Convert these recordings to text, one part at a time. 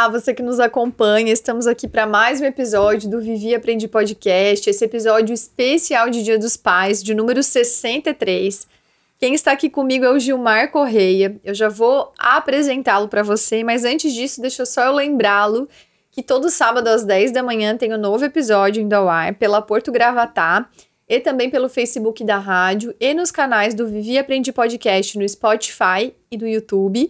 Olá, você que nos acompanha, estamos aqui para mais um episódio do Vivi e Aprendi Podcast, esse episódio especial de Dia dos Pais, de número 63. Quem está aqui comigo é o Gilmar Correia, eu já vou apresentá-lo para você, mas antes disso, deixa só eu lembrá-lo que todo sábado às 10 da manhã tem um novo episódio indo ao ar pela Porto Gravatá e também pelo Facebook da rádio e nos canais do Vivi e Aprendi Podcast no Spotify e do YouTube.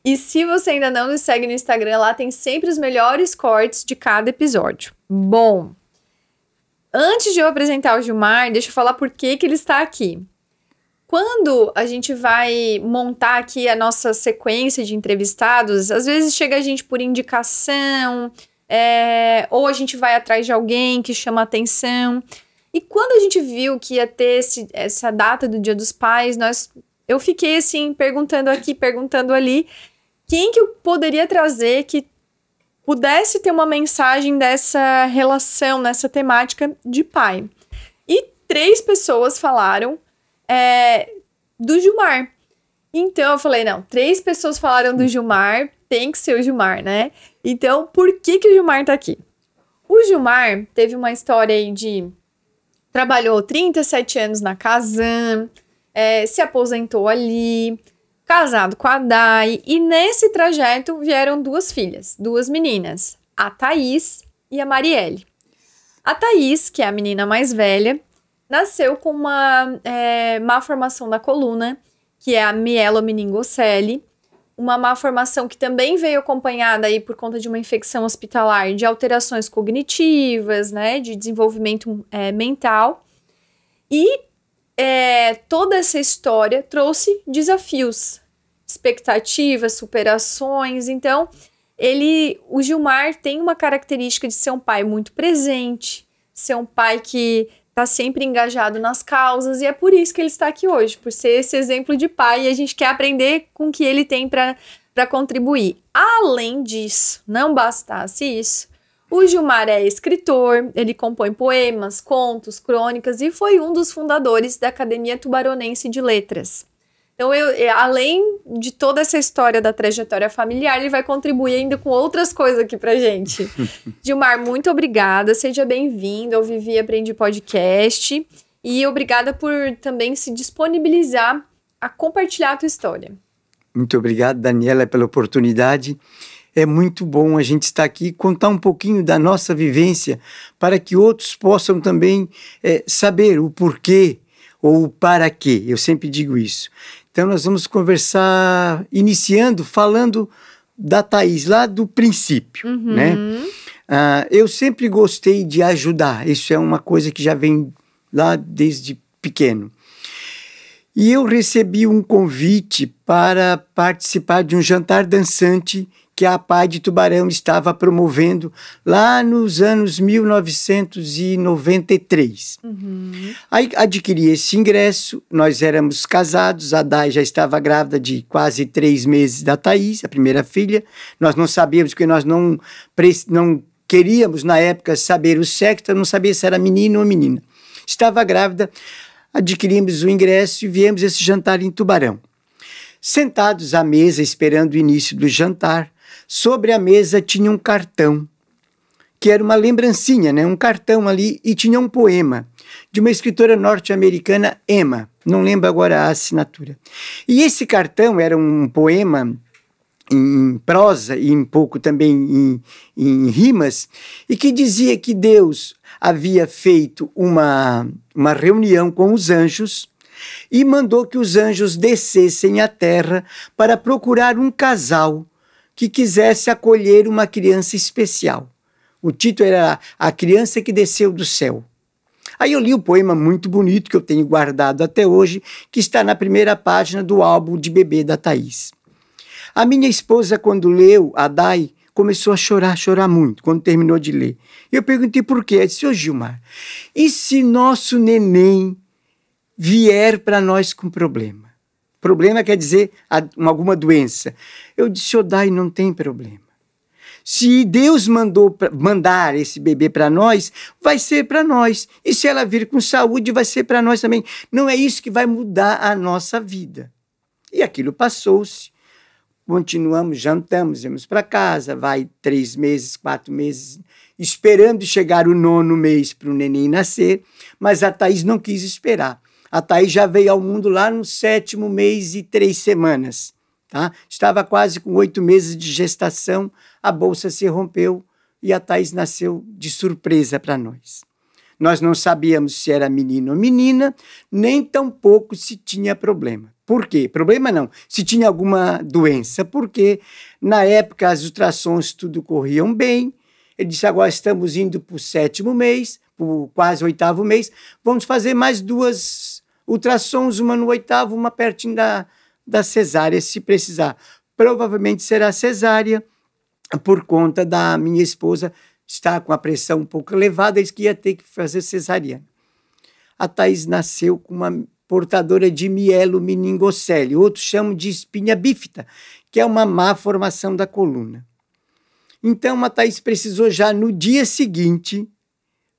E se você ainda não nos segue no Instagram, lá tem sempre os melhores cortes de cada episódio. Bom, antes de eu apresentar o Gilmar, deixa eu falar por que ele está aqui. Quando a gente vai montar aqui a nossa sequência de entrevistados, às vezes chega a gente por indicação, ou a gente vai atrás de alguém que chama atenção. E quando a gente viu que ia ter essa data do Dia dos Pais, eu fiquei assim, perguntando aqui, perguntando ali, quem que eu poderia trazer que pudesse ter uma mensagem dessa relação, nessa temática de pai. E 3 pessoas falaram do Gilmar. Então eu falei, não, 3 pessoas falaram do Gilmar, tem que ser o Gilmar, né? Então, por que o Gilmar tá aqui? O Gilmar teve uma história aí trabalhou 37 anos na Casan, se aposentou ali, casado com a Dai, e nesse trajeto vieram 2 filhas, 2 meninas, a Thaís e a Marielle. A Thaís, que é a menina mais velha, nasceu com uma má formação da coluna, que é a mielomeningocele, uma má formação que também veio acompanhada aí por conta de uma infecção hospitalar de alterações cognitivas, né, de desenvolvimento mental, e toda essa história trouxe desafios, expectativas, superações. Então, o Gilmar tem uma característica de ser um pai muito presente, ser um pai que está sempre engajado nas causas, e é por isso que ele está aqui hoje, por ser esse exemplo de pai, e a gente quer aprender com o que ele tem para contribuir. Além disso, não bastasse isso, o Gilmar é escritor, ele compõe poemas, contos, crônicas e foi um dos fundadores da Academia Tubaronense de Letras. Então, além de toda essa história da trajetória familiar, ele vai contribuir ainda com outras coisas aqui pra gente. Gilmar, muito obrigada, seja bem-vindo ao Vivi e Aprendi Podcast e obrigada por também se disponibilizar a compartilhar a tua história. Muito obrigado, Daniela, pela oportunidade. É muito bom a gente estar aqui e contar um pouquinho da nossa vivência para que outros possam também saber o porquê ou o para quê. Eu sempre digo isso. Então nós vamos conversar, falando da Thaís, lá do princípio, né? Eu sempre gostei de ajudar, isso é uma coisa que já vem lá desde pequeno. E eu recebi um convite para participar de um jantar dançante que a APAI de Tubarão estava promovendo lá nos anos 1993. Aí adquiri esse ingresso, nós éramos casados, a Dai já estava grávida de quase 3 meses da Thaís, a primeira filha. Nós não sabíamos, porque nós não queríamos na época saber o sexo, não sabia se era menino ou menina. Estava grávida, adquirimos o ingresso e viemos esse jantar em Tubarão. Sentados à mesa, esperando o início do jantar, sobre a mesa tinha um cartão, que era uma lembrancinha, né? Um cartão ali, e tinha um poema de uma escritora norte-americana, Emma, não lembro agora a assinatura. E esse cartão era um poema em prosa e um pouco também em rimas, e que dizia que Deus havia feito uma reunião com os anjos e mandou que os anjos descessem à terra para procurar um casal que quisesse acolher uma criança especial. O título era A Criança que Desceu do Céu. Aí eu li o poema muito bonito, que eu tenho guardado até hoje, que está na primeira página do álbum de bebê da Thaís. A minha esposa, quando leu, a Dai, começou a chorar muito, quando terminou de ler. Eu perguntei por quê. Ela disse, ô Gilmar, e se nosso neném vier para nós com problema? Problema quer dizer alguma doença. Eu disse, ô Dai, não tem problema. Se Deus mandar esse bebê para nós, vai ser para nós. E se ela vir com saúde, vai ser para nós também. Não é isso que vai mudar a nossa vida. E aquilo passou-se. continuamos, jantamos, vamos para casa, vai 3 meses, 4 meses, esperando chegar o 9º mês para o neném nascer, mas a Thaís não quis esperar. A Thaís já veio ao mundo lá no 7º mês e 3 semanas. Tá? Estava quase com 8 meses de gestação, a bolsa se rompeu e a Thaís nasceu de surpresa para nós. Nós não sabíamos se era menino ou menina, nem tampouco se tinha problema. Por quê? Problema não. Se tinha alguma doença, porque na época as ultrassons tudo corriam bem. Ele disse, agora estamos indo para o 7º mês, para o quase 8º mês, vamos fazer mais 2 ultrassons, uma no 8º, uma pertinho da cesárea, se precisar. Provavelmente será cesárea, por conta da minha esposa estar com a pressão um pouco elevada, eles que ia ter que fazer cesariana. A Thaís nasceu com uma portadora de mielomeningocele, outros chamam de espinha bífida, que é uma má formação da coluna. Então, a Thaís precisou já no dia seguinte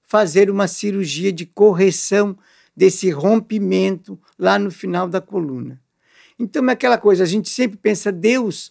fazer uma cirurgia de correção desse rompimento lá no final da coluna. Então, é aquela coisa, a gente sempre pensa, Deus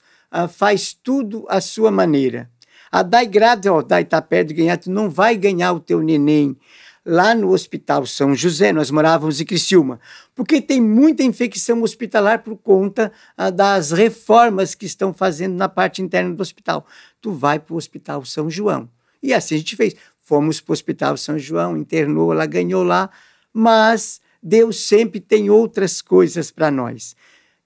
faz tudo à sua maneira. A Dai grávida, Dai está perto de ganhar, tu não vai ganhar o teu neném lá no Hospital São José, nós morávamos em Criciúma, porque tem muita infecção hospitalar por conta das reformas que estão fazendo na parte interna do hospital. Tu vai para o Hospital São João. E assim a gente fez. Fomos para o Hospital São João, internou, ela ganhou lá, mas Deus sempre tem outras coisas para nós.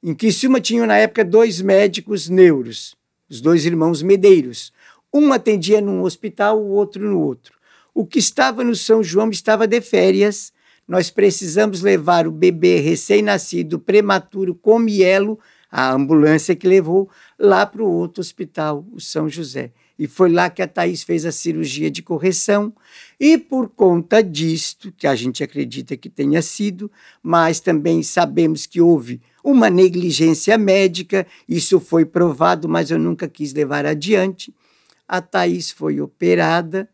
Em Criciúma tinham na época 2 médicos neuros, os 2 irmãos Medeiros. Um atendia num hospital, o outro no outro. O que estava no São João estava de férias. Nós precisamos levar o bebê recém-nascido, prematuro, com mielo, a ambulância que levou, lá para o outro hospital, o São José. E foi lá que a Thaís fez a cirurgia de correção. E por conta disto, que a gente acredita que tenha sido, mas também sabemos que houve uma negligência médica, isso foi provado, mas eu nunca quis levar adiante. A Thaís foi operada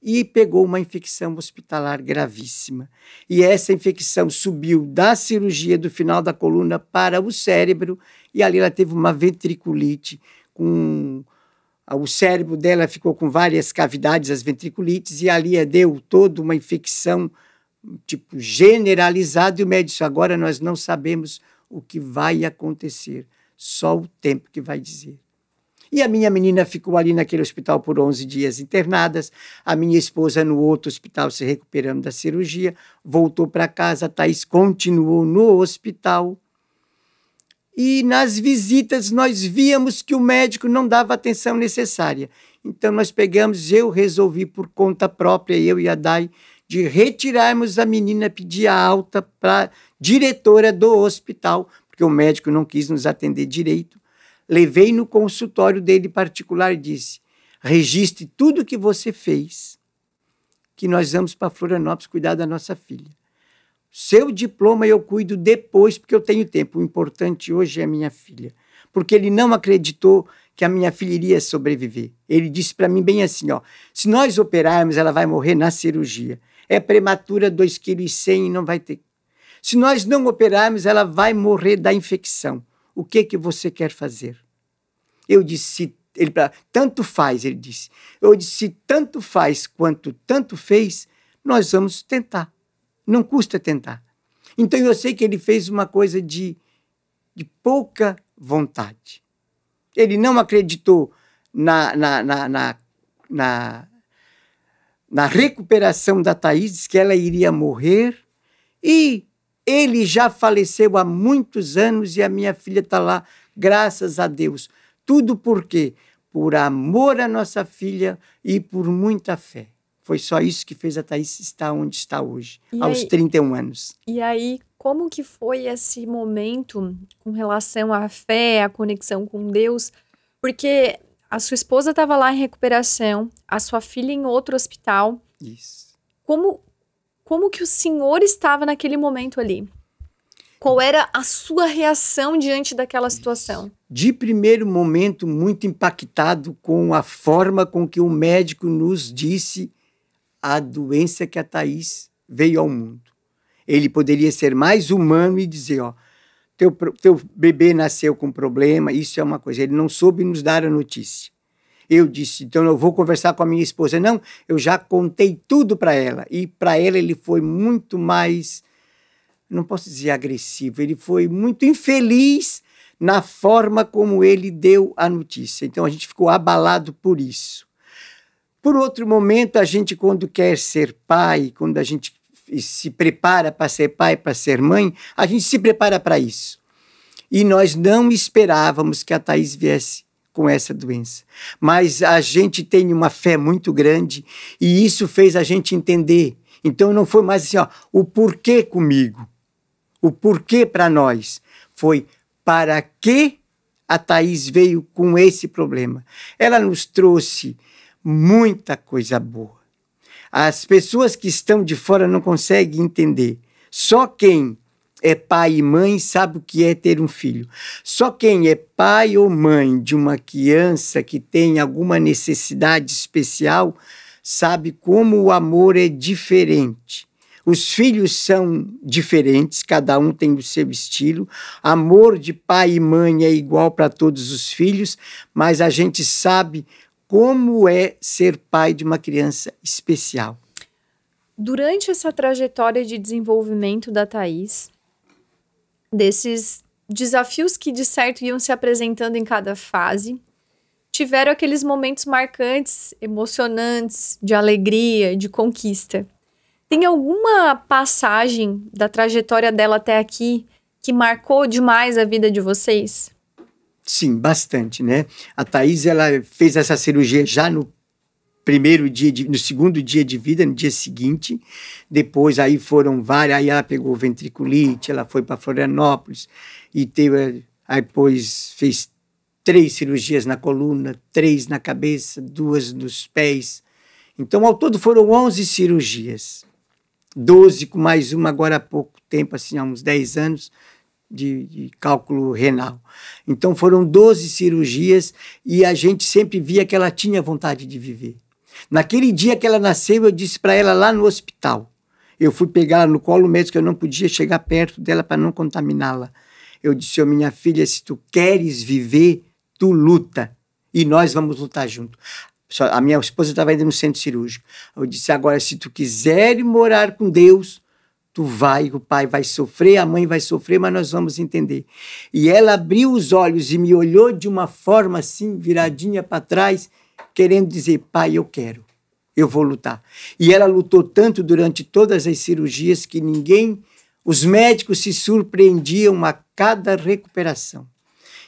e pegou uma infecção hospitalar gravíssima. E essa infecção subiu da cirurgia do final da coluna para o cérebro, e ali ela teve uma ventriculite. O cérebro dela ficou com várias cavidades, as ventriculites, e ali deu toda uma infecção tipo generalizada, e o médico disse, agora nós não sabemos o que vai acontecer, só o tempo que vai dizer. E a minha menina ficou ali naquele hospital por 11 dias internadas, a minha esposa no outro hospital se recuperando da cirurgia, voltou para casa, a Thaís continuou no hospital. E nas visitas nós víamos que o médico não dava a atenção necessária. Então nós pegamos, eu resolvi por conta própria, eu e a Dai, de retirarmos a menina, pedir a alta para a diretora do hospital, porque o médico não quis nos atender direito. Levei no consultório dele particular e disse, registre tudo o que você fez, que nós vamos para Florianópolis cuidar da nossa filha. Seu diploma eu cuido depois, porque eu tenho tempo. O importante hoje é a minha filha. Porque ele não acreditou que a minha filha iria sobreviver. Ele disse para mim bem assim, se nós operarmos, ela vai morrer na cirurgia. É prematura, 2,1 kg e não vai ter. Se nós não operarmos, ela vai morrer da infecção. O que você quer fazer? Eu disse, tanto faz, ele disse. Eu disse, se tanto faz quanto tanto fez, nós vamos tentar. Não custa tentar. Então eu sei que ele fez uma coisa de pouca vontade. Ele não acreditou na recuperação da Thaís, que ela iria morrer, e ele já faleceu há muitos anos e a minha filha está lá, graças a Deus. Tudo por quê? Por amor à nossa filha e por muita fé. Foi só isso que fez a Thaís estar onde está hoje, aos 31 anos. E aí, como que foi esse momento com relação à fé, à conexão com Deus? Porque a sua esposa estava lá em recuperação, a sua filha em outro hospital. Isso. Como que o senhor estava naquele momento ali? Qual era a sua reação diante daquela situação? De primeiro momento, muito impactado com a forma com que o médico nos disse a doença que a Thaís veio ao mundo. Ele poderia ser mais humano e dizer, teu bebê nasceu com problema, isso é uma coisa. Ele não soube nos dar a notícia. Eu disse, então eu vou conversar com a minha esposa. Não, eu já contei tudo para ela. E para ela ele foi muito mais, não posso dizer agressivo, ele foi muito infeliz na forma como ele deu a notícia. Então a gente ficou abalado por isso. Por outro momento, a gente quando quer ser pai, quando a gente se prepara para ser pai, para ser mãe, a gente se prepara para isso. E nós não esperávamos que a Thaís viesse com essa doença. Mas a gente tem uma fé muito grande e isso fez a gente entender. Então não foi mais assim, ó, o porquê comigo. O porquê para nós. Foi para que a Thaís veio com esse problema. Ela nos trouxe muita coisa boa. As pessoas que estão de fora não conseguem entender. Só quem é pai e mãe sabe o que é ter um filho. Só quem é pai ou mãe de uma criança que tem alguma necessidade especial sabe como o amor é diferente. Os filhos são diferentes, cada um tem o seu estilo. Amor de pai e mãe é igual para todos os filhos, mas a gente sabe como é ser pai de uma criança especial. Durante essa trajetória de desenvolvimento da Thaís, desses desafios que de certo iam se apresentando em cada fase, tiveram aqueles momentos marcantes, emocionantes, de alegria, de conquista. Tem alguma passagem da trajetória dela até aqui que marcou demais a vida de vocês? Sim, bastante, né? A Thaís, ela fez essa cirurgia já no segundo dia de vida, no dia seguinte. Depois aí foram várias, aí ela pegou ventriculite, ela foi para Florianópolis e aí depois fez 3 cirurgias na coluna, 3 na cabeça, 2 nos pés. Então, ao todo foram 11 cirurgias. 12 com mais uma agora há pouco tempo, assim, há uns 10 anos, de cálculo renal. Então foram 12 cirurgias e a gente sempre via que ela tinha vontade de viver. Naquele dia que ela nasceu, eu disse para ela lá no hospital. Eu fui pegá-la no colo médico, eu não podia chegar perto dela para não contaminá-la. Eu disse, minha filha, se tu queres viver, tu luta e nós vamos lutar junto. A minha esposa estava indo no centro cirúrgico. Eu disse, agora, se tu quiser morar com Deus, tu vai, o pai vai sofrer, a mãe vai sofrer, mas nós vamos entender. E ela abriu os olhos e me olhou de uma forma assim, viradinha para trás, querendo dizer, pai, eu quero, eu vou lutar. E ela lutou tanto durante todas as cirurgias que os médicos se surpreendiam a cada recuperação.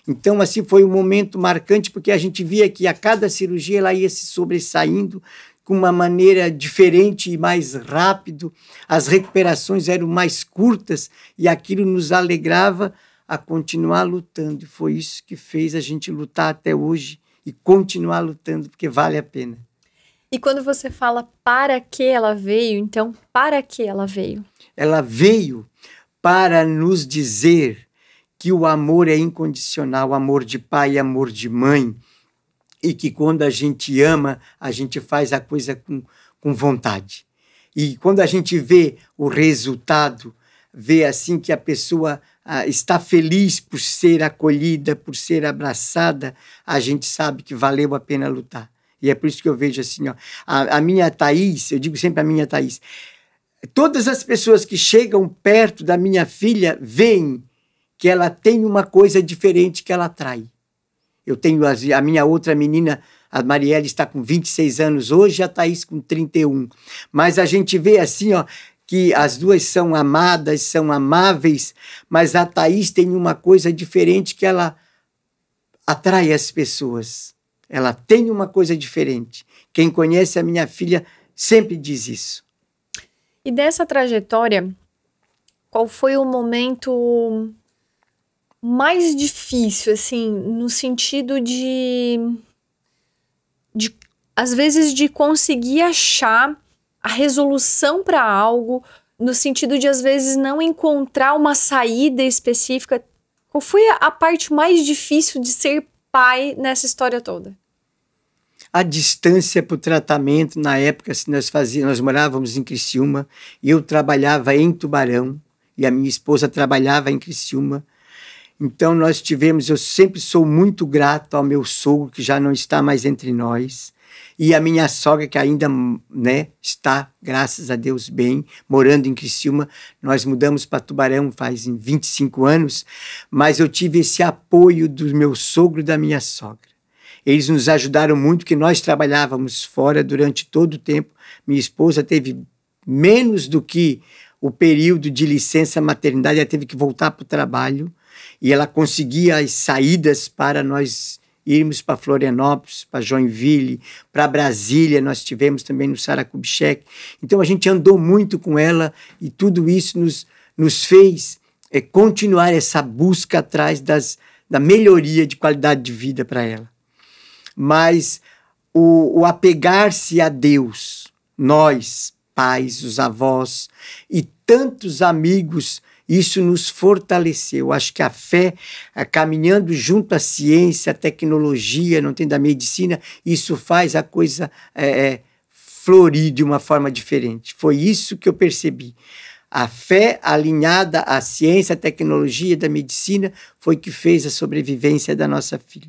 Então, assim, foi um momento marcante, porque a gente via que a cada cirurgia ela ia se sobressaindo com uma maneira diferente e mais rápido. As recuperações eram mais curtas e aquilo nos alegrava a continuar lutando. E foi isso que fez a gente lutar até hoje e continuar lutando, porque vale a pena. E quando você fala para que ela veio, então, para que ela veio? Ela veio para nos dizer que o amor é incondicional, amor de pai e amor de mãe, e que quando a gente ama, a gente faz a coisa com vontade. E quando a gente vê o resultado, vê assim que a pessoa está feliz por ser acolhida, por ser abraçada, a gente sabe que valeu a pena lutar. E é por isso que eu vejo assim, ó, a minha Thaís, eu digo sempre a minha Thaís, todas as pessoas que chegam perto da minha filha veem que ela tem uma coisa diferente que ela atrai. Eu tenho a minha outra menina, a Marielle, está com 26 anos hoje, a Thaís com 31. Mas a gente vê assim, ó, que as duas são amadas, são amáveis, mas a Thaís tem uma coisa diferente que ela atrai as pessoas. Ela tem uma coisa diferente. Quem conhece a minha filha sempre diz isso. E dessa trajetória, qual foi o momento mais difícil, assim, no sentido de às vezes, de conseguir achar a resolução para algo, no sentido de, às vezes, não encontrar uma saída específica? Qual foi a parte mais difícil de ser pai nessa história toda? A distância para o tratamento, na época, assim, nós morávamos em Criciúma, e eu trabalhava em Tubarão, e a minha esposa trabalhava em Criciúma. Então eu sempre sou muito grato ao meu sogro, que já não está mais entre nós, e a minha sogra, que ainda, né, está, graças a Deus, bem, morando em Criciúma. Nós mudamos para Tubarão faz 25 anos, mas eu tive esse apoio do meu sogro e da minha sogra. Eles nos ajudaram muito, porque nós trabalhávamos fora durante todo o tempo. Minha esposa teve menos do que o período de licença maternidade, ela teve que voltar para o trabalho, e ela conseguia as saídas para nós irmos para Florianópolis, para Joinville, para Brasília, nós tivemos também no Sara Kubitschek. Então a gente andou muito com ela, e tudo isso nos fez continuar essa busca atrás da melhoria de qualidade de vida para ela. Mas o apegar-se a Deus, nós, pais, os avós e tantos amigos, isso nos fortaleceu. Acho que a fé, caminhando junto à ciência, à tecnologia, não tem da medicina, isso faz a coisa florir de uma forma diferente. Foi isso que eu percebi. A fé alinhada à ciência, à tecnologia, da medicina, foi que fez a sobrevivência da nossa filha.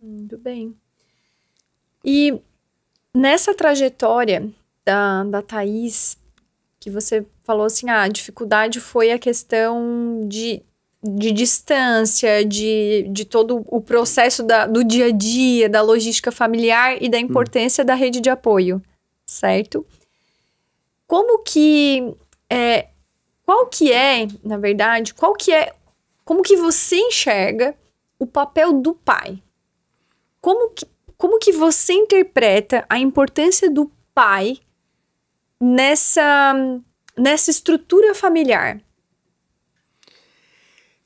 Muito bem. E nessa trajetória da Thaís, que você falou assim, a dificuldade foi a questão de distância, de todo o processo do dia a dia, da logística familiar e da importância da rede de apoio, certo? Como que você enxerga o papel do pai? Como que você interpreta a importância do pai nessa estrutura familiar?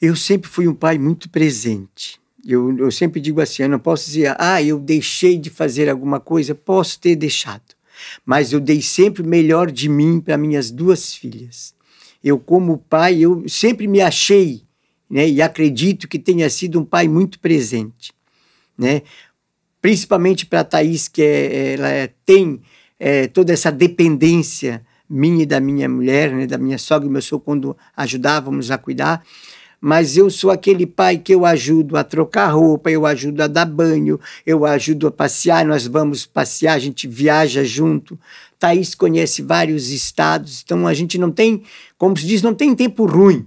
Eu sempre fui um pai muito presente. Eu sempre digo assim, eu não posso dizer, eu deixei de fazer alguma coisa. Posso ter deixado, mas eu dei sempre o melhor de mim para minhas duas filhas. Eu, como pai, eu sempre me achei, né, e acredito que tenha sido um pai muito presente, né? Principalmente para a Thaís, que ela tem toda essa dependência minha e da minha mulher, né, da minha sogra e meu sogro, quando ajudávamos a cuidar. Mas eu sou aquele pai que eu ajudo a trocar roupa, eu ajudo a dar banho, eu ajudo a passear, nós vamos passear, a gente viaja junto. Thaís conhece vários estados, então a gente não tem, como se diz, não tem tempo ruim.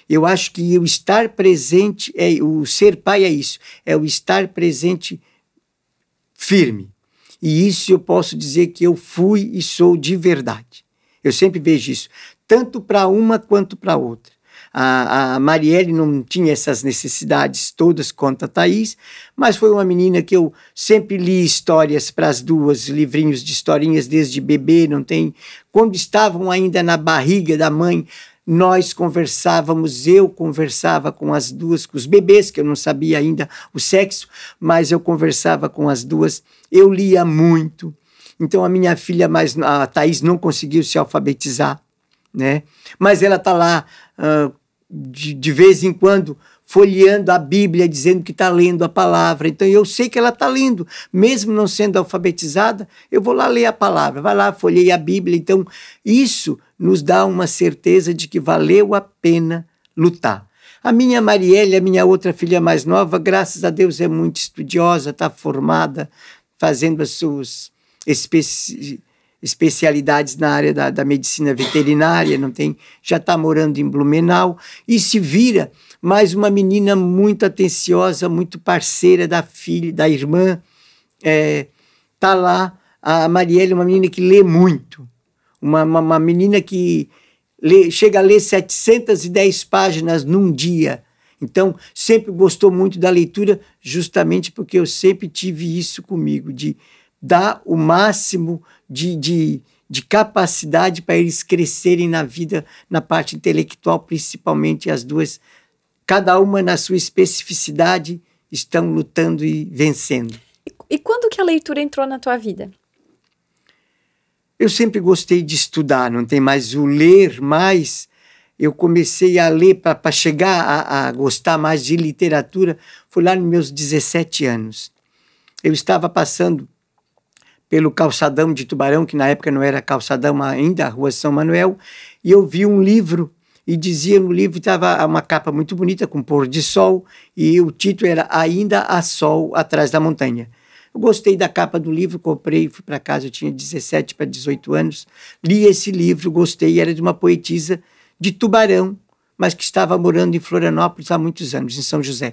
Eu acho que o estar presente, o ser pai é isso, é o estar presente firme. E isso eu posso dizer que eu fui e sou de verdade. Eu sempre vejo isso, tanto para uma quanto para outra. A Marielle não tinha essas necessidades todas quanto a Thaís, mas foi uma menina que eu sempre li histórias para as duas, livrinhos de historinhas desde bebê, não tem... Quando estavam ainda na barriga da mãe, nós conversávamos, eu conversava com as duas, com os bebês, que eu não sabia ainda o sexo, mas eu conversava com as duas, eu lia muito. Então a minha filha a Thaís, não conseguiu se alfabetizar, né? Mas ela está lá de vez em quando folheando a Bíblia, dizendo que está lendo a palavra. Então eu sei que ela está lendo, mesmo não sendo alfabetizada, eu vou lá ler a palavra, vai lá, folheia a Bíblia. Então isso nos dá uma certeza de que valeu a pena lutar. A minha Marielle, a minha outra filha mais nova, graças a Deus é muito estudiosa, está formada, fazendo as suas especialidades na área da medicina veterinária, já está morando em Blumenau e se vira, mais uma menina muito atenciosa, muito parceira da filha, da irmã, está lá. A Marielle é uma menina que lê muito, uma menina que chega a ler 710 páginas num dia. Então, sempre gostou muito da leitura, justamente porque eu sempre tive isso comigo, de dar o máximo de capacidade para eles crescerem na vida, na parte intelectual, principalmente as duas, cada uma na sua especificidade, estão lutando e vencendo. E quando que a leitura entrou na tua vida? Eu sempre gostei de estudar, não tem mais o ler mais. Eu comecei a ler para chegar a gostar mais de literatura, foi lá nos meus 17 anos. Eu estava passando pelo calçadão de Tubarão, que na época não era calçadão ainda, a Rua São Manuel, e eu vi um livro e dizia no livro, estava uma capa muito bonita, com pôr de sol, e o título era Ainda há Sol Atrás da Montanha. Eu gostei da capa do livro, comprei, fui para casa, eu tinha 17 para 18 anos, li esse livro, gostei, era de uma poetisa de Tubarão, mas que estava morando em Florianópolis há muitos anos, em São José.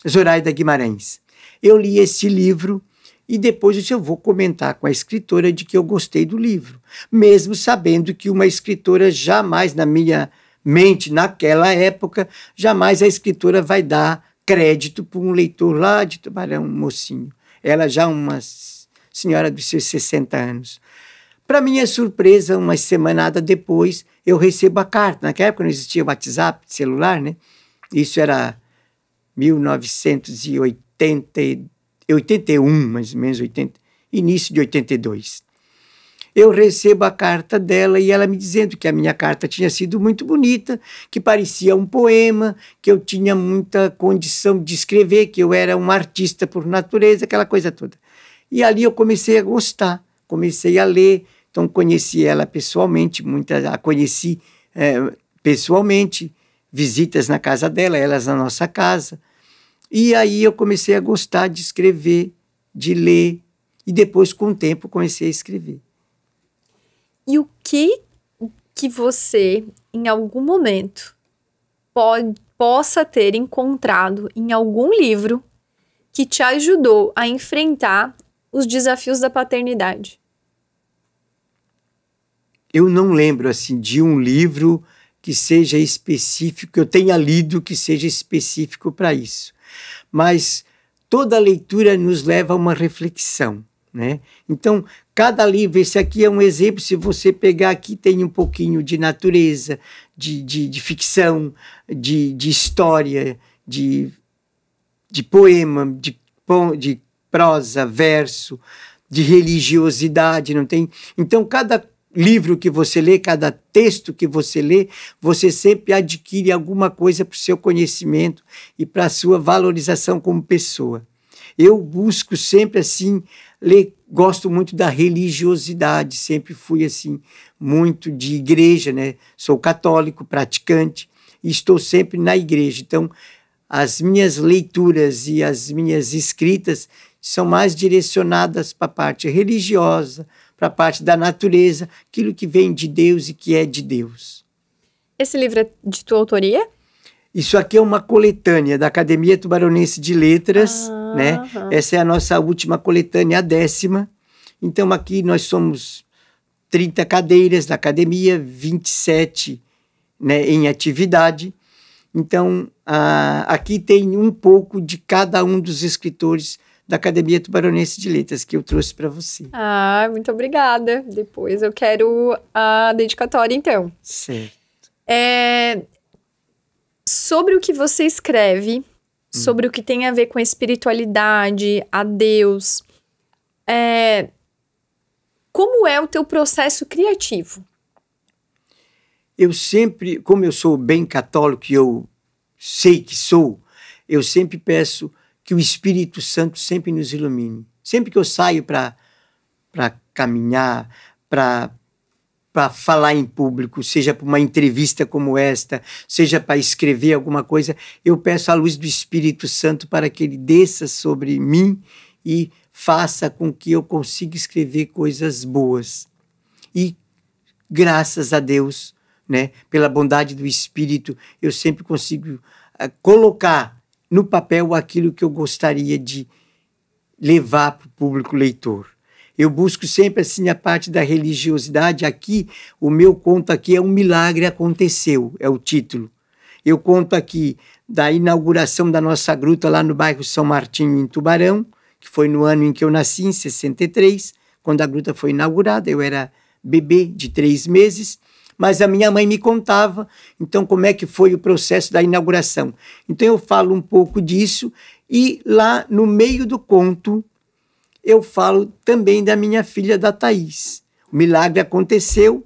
Zoraida Guimarães. Eu li esse livro e depois eu vou comentar com a escritora de que eu gostei do livro, mesmo sabendo que uma escritora jamais, na minha mente, naquela época, jamais a escritora vai dar crédito para um leitor lá de Tubarão, um mocinho. Ela já uma senhora dos seus 60 anos. Para minha surpresa, uma semanada depois, eu recebo a carta. Naquela época não existia WhatsApp, celular, né? Isso era 1981, mais ou menos, início de 82. Eu recebo a carta dela e ela me dizendo que a minha carta tinha sido muito bonita, que parecia um poema, que eu tinha muita condição de escrever, que eu era um artista por natureza, aquela coisa toda. E ali eu comecei a gostar, comecei a ler, então conheci ela pessoalmente, a conheci pessoalmente, visitas na casa dela, elas na nossa casa. E aí eu comecei a gostar de escrever, de ler, e depois, com o tempo, comecei a escrever. E o que você, em algum momento, possa ter encontrado em algum livro que te ajudou a enfrentar os desafios da paternidade? Eu não lembro, assim, de um livro que seja específico, que eu tenha lido que seja específico para isso. Mas toda leitura nos leva a uma reflexão, né? Então, cada livro, esse aqui é um exemplo, se você pegar aqui, tem um pouquinho de natureza, de ficção, de história, de poema, de prosa, verso, de religiosidade, não tem? Então, cada livro que você lê, cada texto que você lê, você sempre adquire alguma coisa para o seu conhecimento e para a sua valorização como pessoa. Eu busco sempre, assim, ler, gosto muito da religiosidade, sempre fui, assim, muito de igreja, né? Sou católico, praticante, e estou sempre na igreja. Então, as minhas leituras e as minhas escritas são mais direcionadas para a parte religiosa, para a parte da natureza, aquilo que vem de Deus e que é de Deus. Esse livro é de tua autoria? Isso aqui é uma coletânea da Academia Tubaronense de Letras, né? Essa é a nossa última coletânea, a 10ª. Então aqui nós somos 30 cadeiras da academia, 27, né, em atividade. Então aqui tem um pouco de cada um dos escritores da Academia Tubaronense de Letras, que eu trouxe para você. Muito obrigada. Depois eu quero a dedicatória, então. Certo. Sobre o que você escreve, sobre o que tem a ver com a espiritualidade, a Deus, como é o teu processo criativo? Eu sempre, como eu sou bem católico e eu sei que sou, eu sempre peço que o Espírito Santo sempre nos ilumine. Sempre que eu saio para caminhar, para falar em público, seja para uma entrevista como esta, seja para escrever alguma coisa, eu peço a luz do Espírito Santo para que ele desça sobre mim e faça com que eu consiga escrever coisas boas. E graças a Deus, né, pela bondade do Espírito, eu sempre consigo colocar no papel aquilo que eu gostaria de levar para o público leitor. Eu busco sempre, assim, a parte da religiosidade. Aqui, o meu conto aqui é Um Milagre Aconteceu, é o título. Eu conto aqui da inauguração da nossa gruta lá no bairro São Martinho, em Tubarão, que foi no ano em que eu nasci, em 63, quando a gruta foi inaugurada. Eu era bebê de 3 meses, mas a minha mãe me contava, então, como é que foi o processo da inauguração. Então, eu falo um pouco disso, e lá no meio do conto, eu falo também da minha filha, da Thaís. O milagre aconteceu,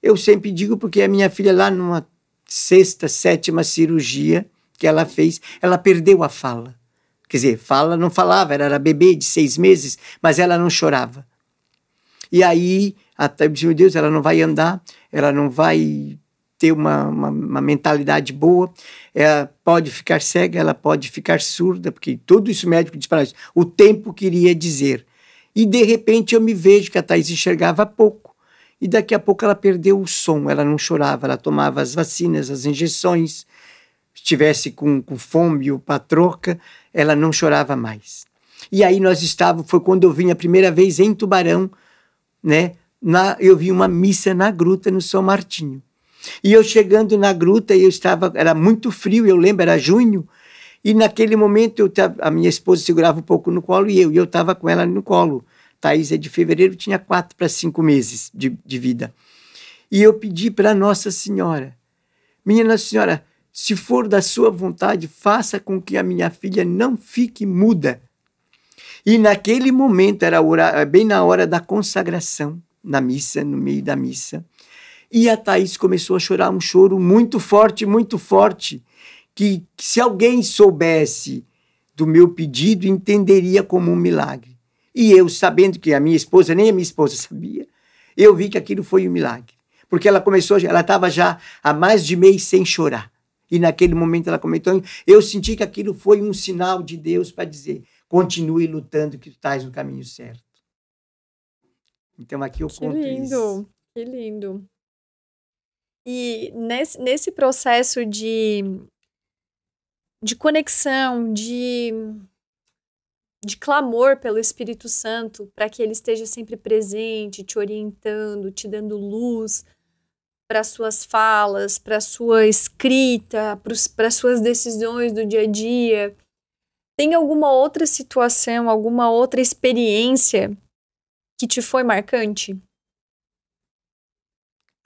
eu sempre digo, porque a minha filha lá numa 6ª, 7ª cirurgia que ela fez, ela perdeu a fala. Quer dizer, fala não falava, ela era bebê de 6 meses, mas ela não chorava. E aí, eu disse, meu Deus, ela não vai andar, ela não vai ter uma mentalidade boa, ela pode ficar cega, ela pode ficar surda, porque tudo isso o médico diz para nós, o tempo queria dizer. E de repente eu me vejo que a Thaís enxergava pouco, e daqui a pouco ela perdeu o som, ela não chorava, ela tomava as vacinas, as injeções, se estivesse com fome ou patroca, ela não chorava mais. E aí foi quando eu vim a primeira vez em Tubarão, né? Eu vi uma missa na gruta no São Martinho. E eu chegando na gruta, era muito frio, eu lembro, era junho, e naquele momento a minha esposa segurava um pouco no colo e eu estava com ela no colo. Thaís é de fevereiro, tinha 4 para 5 meses de vida. E eu pedi para Nossa Senhora, minha Nossa Senhora, se for da sua vontade, faça com que a minha filha não fique muda. E naquele momento, era bem na hora da consagração, na missa, no meio da missa, e a Thaís começou a chorar um choro muito forte, que se alguém soubesse do meu pedido, entenderia como um milagre. E eu, sabendo que nem a minha esposa sabia, eu vi que aquilo foi um milagre. Porque ela estava já há mais de mês sem chorar. E naquele momento ela comentou, eu senti que aquilo foi um sinal de Deus para dizer, continue lutando que tu estás no caminho certo. Então aqui eu conto isso. Que lindo. E nesse processo de conexão, de clamor pelo Espírito Santo, para que ele esteja sempre presente, te orientando, te dando luz para as suas falas, para a sua escrita, para as suas decisões do dia a dia. Tem alguma outra situação, alguma outra experiência que te foi marcante?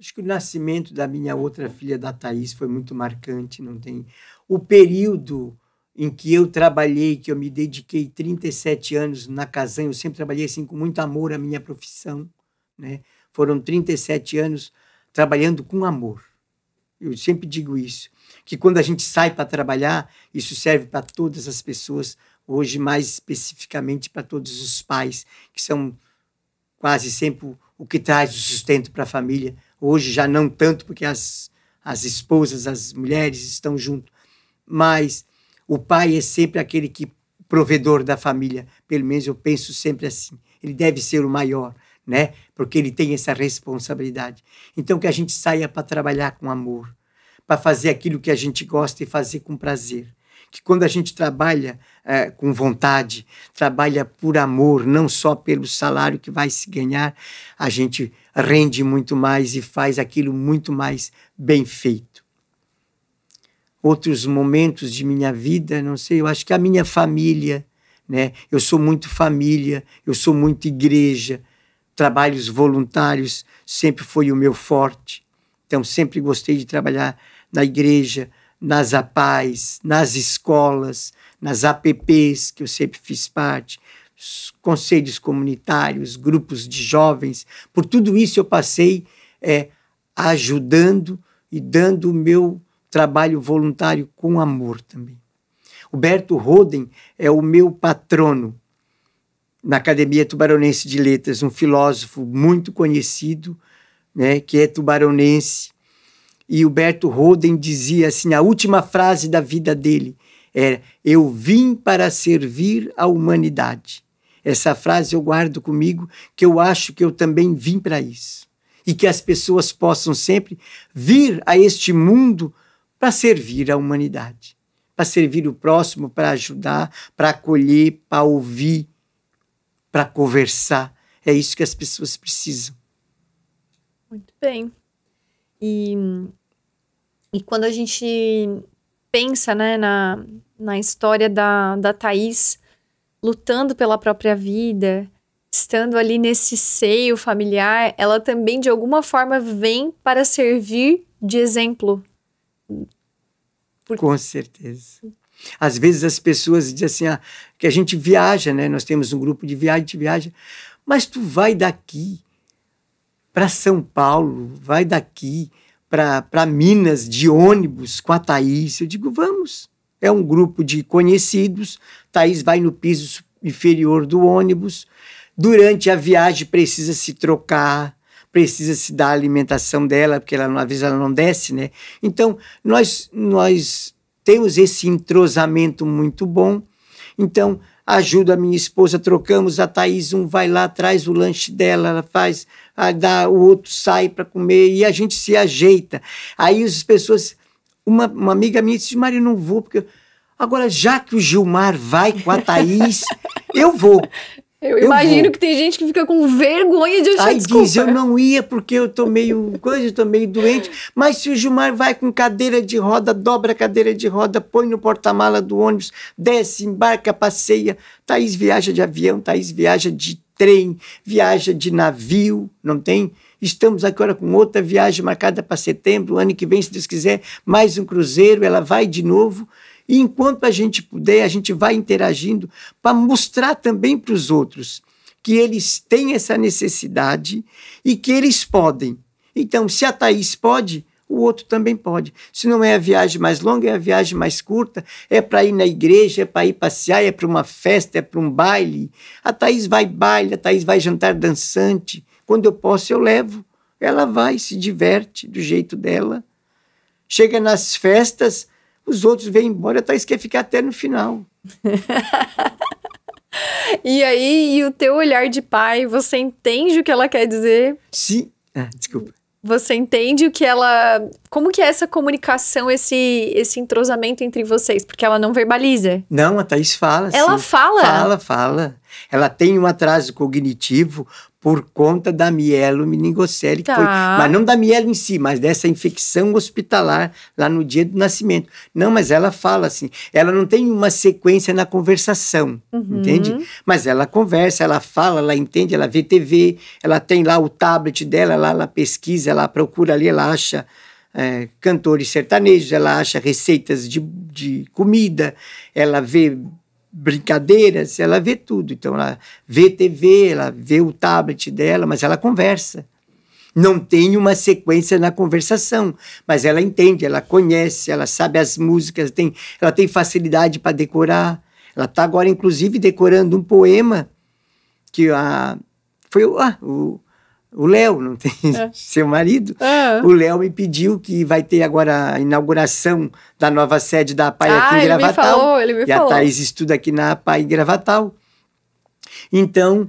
Acho que o nascimento da minha outra filha, da Thaís, foi muito marcante. Não tem... O período em que eu trabalhei, que eu me dediquei 37 anos na Casan, eu sempre trabalhei assim, com muito amor à minha profissão, né? Foram 37 anos trabalhando com amor. Eu sempre digo isso, que quando a gente sai para trabalhar, isso serve para todas as pessoas, hoje mais especificamente para todos os pais, que são quase sempre o que traz o sustento para a família. Hoje já não tanto, porque as esposas, as mulheres estão junto, mas o pai é sempre aquele provedor da família, pelo menos eu penso sempre assim. Ele deve ser o maior, né? Porque ele tem essa responsabilidade. Então que a gente saia para trabalhar com amor, para fazer aquilo que a gente gosta e fazer com prazer. Que quando a gente trabalha com vontade, trabalha por amor, não só pelo salário que vai se ganhar, a gente rende muito mais e faz aquilo muito mais bem feito. Outros momentos de minha vida, não sei, eu acho que a minha família, né? Eu sou muito família, eu sou muito igreja, trabalhos voluntários sempre foi o meu forte. Então sempre gostei de trabalhar na igreja, nas APAES, nas escolas, nas APPs, que eu sempre fiz parte, conselhos comunitários, grupos de jovens. Por tudo isso eu passei ajudando e dando o meu trabalho voluntário com amor também. O Berto Roden é o meu patrono na Academia Tubaronense de Letras, um filósofo muito conhecido, né, que é tubaronense. E o Berto Roden dizia assim, a última frase da vida dele era: eu vim para servir a humanidade. Essa frase eu guardo comigo, que eu acho que eu também vim para isso. E que as pessoas possam sempre vir a este mundo para servir a humanidade, para servir o próximo, para ajudar, para acolher, para ouvir, para conversar. É isso que as pessoas precisam. Muito bem. E quando a gente pensa, né, na história da Thaís lutando pela própria vida, estando ali nesse seio familiar, ela também de alguma forma vem para servir de exemplo. Com certeza. Às vezes as pessoas dizem assim, que a gente viaja, né? Nós temos um grupo de viagem, a gente viaja, mas tu vai daqui para São Paulo, vai daqui para Minas de ônibus com a Thaís. Eu digo, vamos. É um grupo de conhecidos, Thaís vai no piso inferior do ônibus, durante a viagem precisa se trocar, precisa se dar a alimentação dela, porque ela, às vezes ela não desce, né? Então, nós temos esse entrosamento muito bom. Então, ajuda a minha esposa, trocamos, a Thaís, um vai lá, traz o lanche dela, ela faz, o outro sai para comer e a gente se ajeita. Aí as pessoas, uma amiga minha disse, Maria, eu não vou, porque agora já que o Gilmar vai com a Thaís, eu vou. Eu imagino que tem gente que fica com vergonha de achar Aí desculpa. diz, eu não ia porque eu tô meio doente, mas se o Gilmar vai com cadeira de roda, dobra a cadeira de roda, põe no porta-mala do ônibus, desce, embarca, passeia. Thaís viaja de avião, Thaís viaja de trem, viaja de navio, não tem? Estamos agora com outra viagem marcada para setembro, ano que vem, se Deus quiser, mais um cruzeiro, ela vai de novo. E enquanto a gente puder, a gente vai interagindo para mostrar também para os outros que eles têm essa necessidade e que eles podem. Então, se a Thaís pode, o outro também pode. Se não é a viagem mais longa, é a viagem mais curta, é para ir na igreja, é para ir passear, é para uma festa, é para um baile. A Thaís vai baile, a Thaís vai jantar dançante. Quando eu posso, eu levo. Ela vai, se diverte do jeito dela. Chega nas festas, os outros vêm embora, a Thaís quer ficar até no final. E aí, e o teu olhar de pai, você entende o que ela quer dizer? Sim. Desculpa. Você entende o que ela... Como que é essa comunicação, esse entrosamento entre vocês? Porque ela não verbaliza. Não, a Thaís fala. Ela sim. fala? Fala. Ela tem um atraso cognitivo por conta da mielomeningocele, que foi, mas não da mielo em si, mas dessa infecção hospitalar lá no dia do nascimento. Não, mas ela fala assim, ela não tem uma sequência na conversação, entende? Mas ela conversa, ela fala, ela entende, ela vê TV, ela tem lá o tablet dela, lá ela pesquisa, ela procura ali, ela acha cantores sertanejos, ela acha receitas de comida, ela vê brincadeiras, ela vê tudo. Então ela vê TV, ela vê o tablet dela, mas ela conversa. Não tem uma sequência na conversação, mas ela entende, ela conhece, ela sabe as músicas, ela tem facilidade para decorar. Ela está agora, inclusive, decorando um poema que foi o Léo, não tem seu marido. O Léo me pediu que vai ter agora a inauguração da nova sede da APAI aqui em Gravatal. Ele me falou. A Thaís estuda aqui na APAI em Gravatal. Então,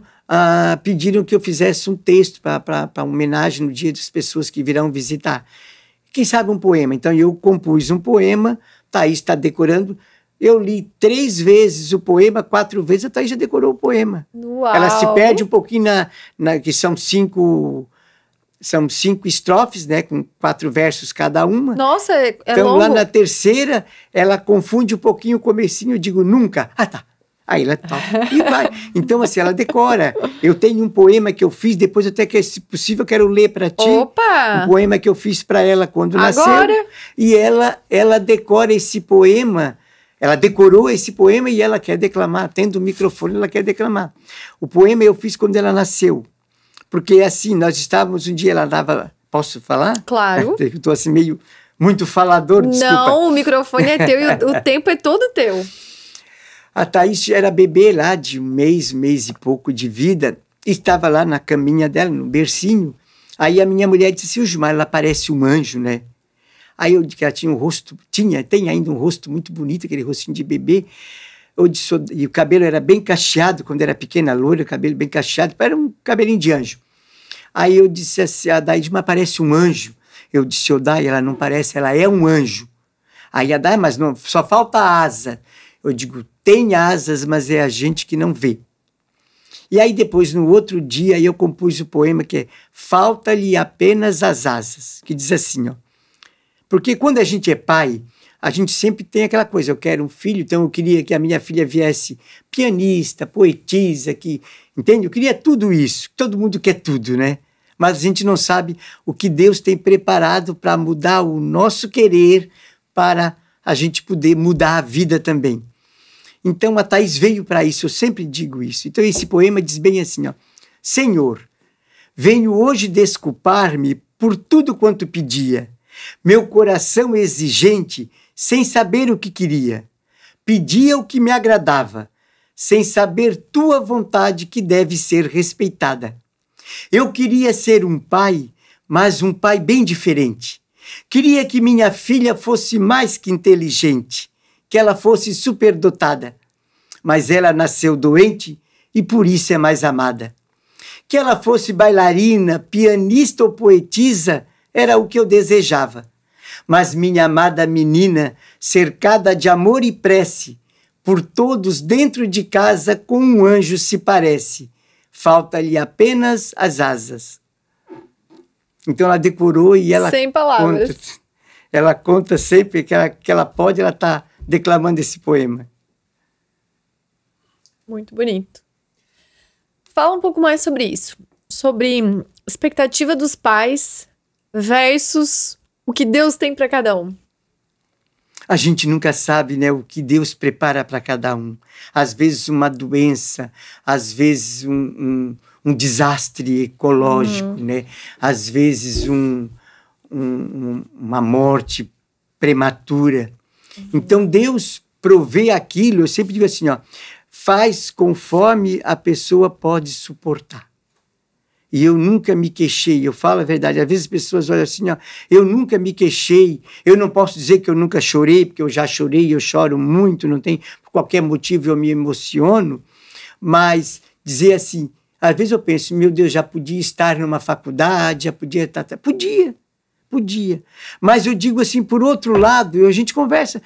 pediram que eu fizesse um texto para homenagem no dia das pessoas que virão visitar. Quem sabe um poema. Então, eu compus um poema, Thaís está decorando. Eu li 3 vezes o poema, 4 vezes, a Thaís já decorou o poema. Uau. Ela se perde um pouquinho que são 5 estrofes, né, com 4 versos cada uma. Nossa, então, longo. Lá na terceira, ela confunde um pouquinho o comecinho, eu digo nunca. Tá. Aí ela toca e vai. Então, assim, ela decora. Eu tenho um poema que eu fiz, depois até que, se possível, eu quero ler para ti. Opa! Um poema que eu fiz para ela quando Agora? nasceu. E ela decora esse poema. Ela decorou esse poema e ela quer declamar. Tendo o microfone, ela quer declamar. O poema eu fiz quando ela nasceu. Porque, assim, nós estávamos um dia, ela dava... Posso falar? Claro. Eu estou assim, meio... Muito falador, desculpa. Não, o microfone é teu e o tempo é todo teu. A Thaís era bebê lá de um mês e pouco de vida. Estava lá na caminha dela, no bercinho. Aí a minha mulher disse assim, o Gilmar, ela parece um anjo, né? Aí eu disse que ela tinha um rosto, tem ainda um rosto muito bonito, aquele rostinho de bebê. Eu disse, e o cabelo era bem cacheado, quando era pequena, loira, cabelo bem cacheado, era um cabelinho de anjo. Aí eu disse assim, a Dai, mas parece um anjo. Eu disse, Dai, ela não parece, ela é um anjo. Aí a Dai, mas não, só falta asa. Eu digo, tem asas, mas é a gente que não vê. E aí depois, no outro dia, eu compus o poema que é Falta-lhe apenas as asas, que diz assim, ó. Porque quando a gente é pai, a gente sempre tem aquela coisa, eu quero um filho, então eu queria que a minha filha viesse pianista, poetisa, entende? Eu queria tudo isso, todo mundo quer tudo, né? Mas a gente não sabe o que Deus tem preparado para mudar o nosso querer, para a gente poder mudar a vida também. Então a Thaís veio para isso, eu sempre digo isso. Então esse poema diz bem assim, ó. Senhor, venho hoje desculpar-me por tudo quanto pedia. Meu coração exigente, sem saber o que queria. Pedia o que me agradava, sem saber tua vontade que deve ser respeitada. Eu queria ser um pai, mas um pai bem diferente. Queria que minha filha fosse mais que inteligente, que ela fosse superdotada. Mas ela nasceu doente e por isso é mais amada. Que ela fosse bailarina, pianista ou poetisa era o que eu desejava. Mas minha amada menina, cercada de amor e prece, por todos dentro de casa com um anjo se parece. Falta-lhe apenas as asas. Então ela decorou e ela Sem palavras. Ela conta sempre que ela pode, ela está declamando esse poema. Muito bonito. Fala um pouco mais sobre isso. Sobre expectativa dos pais versus o que Deus tem para cada um. A gente nunca sabe, né, o que Deus prepara para cada um. Às vezes uma doença, às vezes um desastre ecológico, né? Às vezes uma morte prematura. Então Deus provê aquilo, eu sempre digo assim, ó, faz conforme a pessoa pode suportar. E eu nunca me queixei, eu falo a verdade. Às vezes as pessoas olham assim, ó, eu nunca me queixei, eu não posso dizer que eu nunca chorei, porque eu já chorei, eu choro muito, não tem, por qualquer motivo eu me emociono, mas dizer assim, às vezes eu penso, meu Deus, já podia estar numa faculdade, já podia estar... Podia. Mas eu digo assim, por outro lado, a gente conversa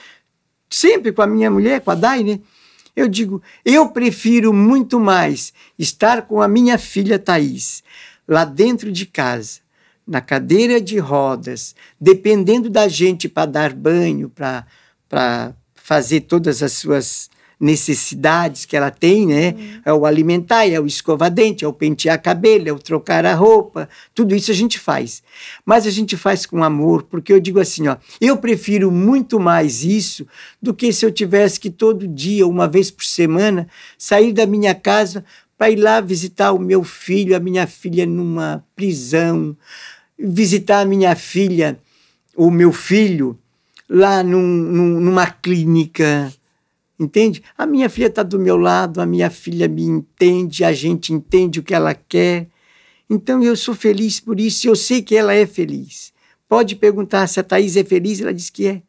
sempre com a minha mulher, com a Dai, né? Eu digo, eu prefiro muito mais estar com a minha filha Thaís, lá dentro de casa, na cadeira de rodas, dependendo da gente para dar banho, para fazer todas as suas necessidades que ela tem, né? É o alimentar, é o escovar dente, é o pentear cabelo, é o trocar a roupa, tudo isso a gente faz. Mas a gente faz com amor, porque eu digo assim, ó, eu prefiro muito mais isso do que se eu tivesse que todo dia, uma vez por semana, sair da minha casa para ir lá visitar o meu filho, a minha filha numa prisão, visitar a minha filha, o meu filho, lá numa clínica. Entende? A minha filha está do meu lado, a minha filha me entende, a gente entende o que ela quer. Então eu sou feliz por isso, eu sei que ela é feliz. Pode perguntar se a Thaís é feliz, ela diz que é.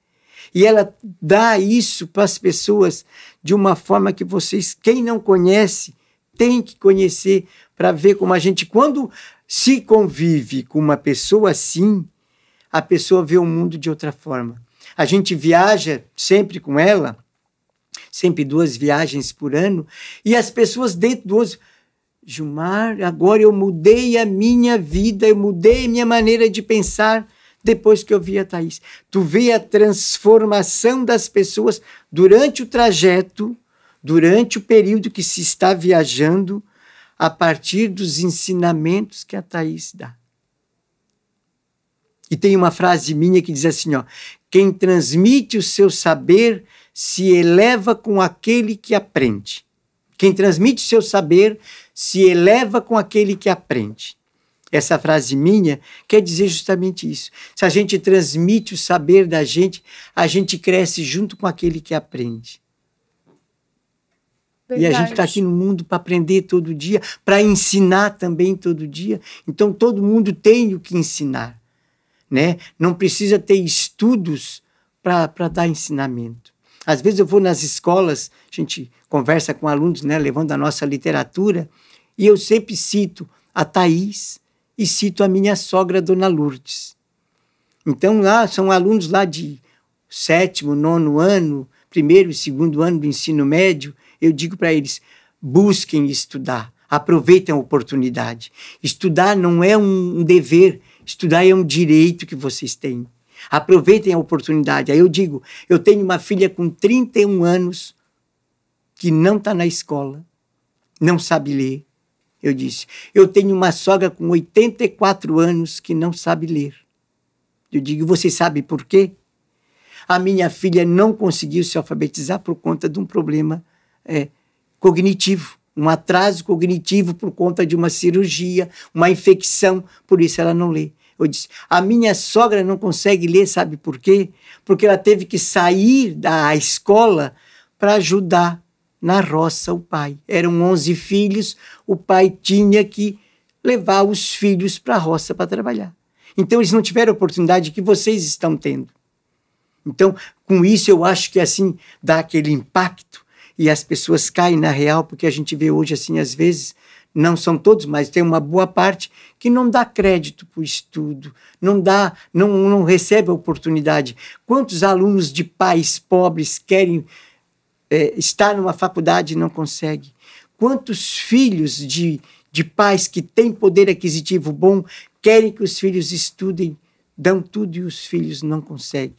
E ela dá isso para as pessoas de uma forma que vocês, quem não conhece, tem que conhecer para ver como a gente, quando se convive com uma pessoa assim, a pessoa vê o mundo de outra forma. A gente viaja sempre com ela, sempre 2 viagens por ano, e as pessoas dentro do outro, Gilmar, agora eu mudei a minha vida, eu mudei a minha maneira de pensar depois que eu vi a Thaís. Tu vê a transformação das pessoas durante o trajeto, durante o período que se está viajando, a partir dos ensinamentos que a Thaís dá. E tem uma frase minha que diz assim, ó, quem transmite o seu saber se eleva com aquele que aprende. Quem transmite o seu saber se eleva com aquele que aprende. Essa frase minha quer dizer justamente isso. Se a gente transmite o saber da gente, a gente cresce junto com aquele que aprende. Verdade. E a gente está aqui no mundo para aprender todo dia, para ensinar também todo dia. Então todo mundo tem o que ensinar, né? Não precisa ter estudos para dar ensinamento. Às vezes eu vou nas escolas, a gente conversa com alunos, né, levando a nossa literatura, e eu sempre cito a Thaís e cito a minha sogra, Dona Lourdes. Então lá são alunos lá de 7º, 9º ano, 1º e 2º ano do ensino médio, eu digo para eles, busquem estudar, aproveitem a oportunidade. Estudar não é um dever, estudar é um direito que vocês têm. Aproveitem a oportunidade. Aí eu digo, eu tenho uma filha com 31 anos que não está na escola, não sabe ler. Eu disse, eu tenho uma sogra com 84 anos que não sabe ler. Eu digo, você sabe por quê? A minha filha não conseguiu se alfabetizar por conta de um problema cognitivo, um atraso cognitivo por conta de uma cirurgia, uma infecção, por isso ela não lê. Eu disse, a minha sogra não consegue ler, sabe por quê? Porque ela teve que sair da escola para ajudar na roça o pai. Eram 11 filhos, o pai tinha que levar os filhos para a roça para trabalhar. Então, eles não tiveram a oportunidade que vocês estão tendo. Então, com isso, eu acho que assim dá aquele impacto e as pessoas caem na real, porque a gente vê hoje, assim, às vezes, não são todos, mas tem uma boa parte que não dá crédito para o estudo, não recebe a oportunidade. Quantos alunos de pais pobres querem estar numa faculdade e não conseguem? Quantos filhos de pais que têm poder aquisitivo bom querem que os filhos estudem, dão tudo e os filhos não conseguem?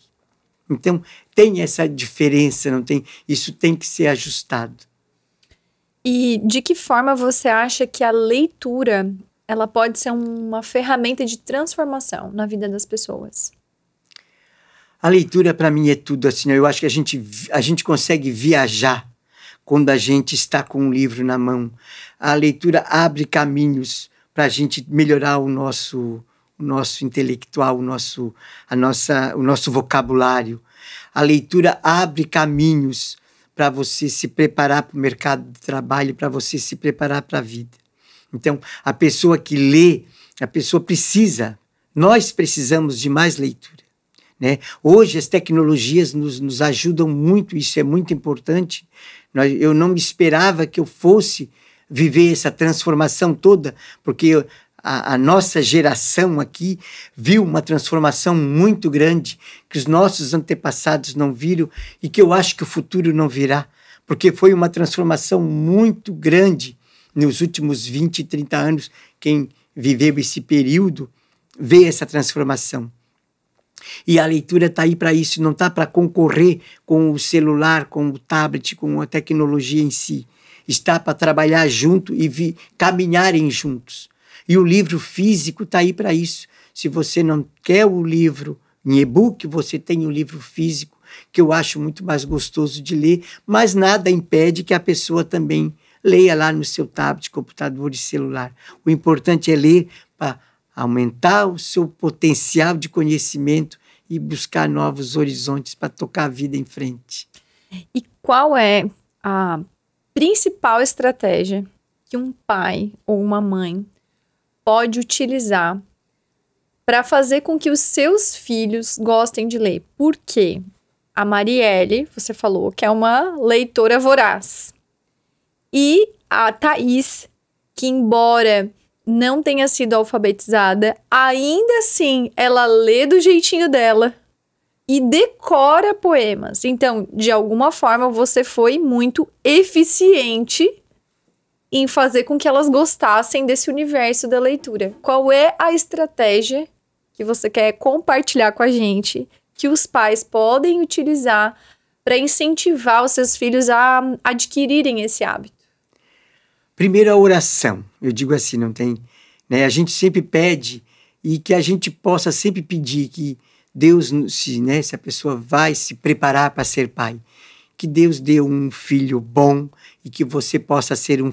Então, tem essa diferença, não tem? Isso tem que ser ajustado. E de que forma você acha que a leitura ela pode ser uma ferramenta de transformação na vida das pessoas? A leitura, para mim, é tudo assim. Eu acho que a gente consegue viajar quando a gente está com um livro na mão. A leitura abre caminhos para a gente melhorar o nosso intelectual, o nosso vocabulário. A leitura abre caminhos para você se preparar para o mercado de trabalho, para você se preparar para a vida. Então, a pessoa que lê, a pessoa nós precisamos de mais leitura, né? Hoje as tecnologias nos ajudam muito, isso é muito importante. Eu não me esperava que eu fosse viver essa transformação toda, porque a nossa geração aqui viu uma transformação muito grande que os nossos antepassados não viram e que eu acho que o futuro não virá, porque foi uma transformação muito grande nos últimos 20, 30 anos. Quem viveu esse período vê essa transformação. E a leitura está aí para isso, não está para concorrer com o celular, com o tablet, com a tecnologia em si. Está para trabalhar junto e caminharem juntos. E o livro físico está aí para isso. Se você não quer o livro em e-book, você tem o livro físico, que eu acho muito mais gostoso de ler, mas nada impede que a pessoa também leia lá no seu tablet, computador e celular. O importante é ler para aumentar o seu potencial de conhecimento e buscar novos horizontes para tocar a vida em frente. E qual é a principal estratégia que um pai ou uma mãe pode utilizar para fazer com que os seus filhos gostem de ler? Por quê? A Marielle, você falou que é uma leitora voraz. E a Thaís, que embora não tenha sido alfabetizada, ainda assim ela lê do jeitinho dela e decora poemas. Então, de alguma forma, você foi muito eficiente em fazer com que elas gostassem desse universo da leitura. Qual é a estratégia que você quer compartilhar com a gente, que os pais podem utilizar para incentivar os seus filhos a adquirirem esse hábito? Primeiro, a oração. Eu digo assim, não tem... Né? A gente sempre pede e que a gente possa sempre pedir que Deus, se a pessoa vai se preparar para ser pai, que Deus dê um filho bom e que você possa ser um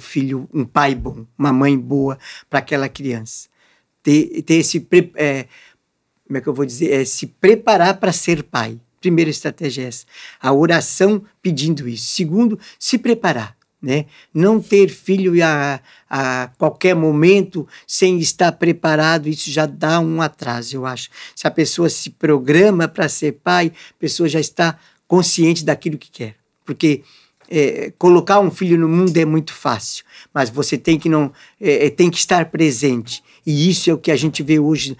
pai bom, uma mãe boa para aquela criança. Ter esse, como é que eu vou dizer? Se preparar para ser pai. Primeira estratégia é essa. A oração pedindo isso. Segundo, se preparar. Né? Não ter filho a qualquer momento sem estar preparado, isso já dá um atraso, eu acho. Se a pessoa se programa para ser pai, a pessoa já está consciente daquilo que quer. Porque colocar um filho no mundo é muito fácil, mas você tem que estar presente. E isso é o que a gente vê hoje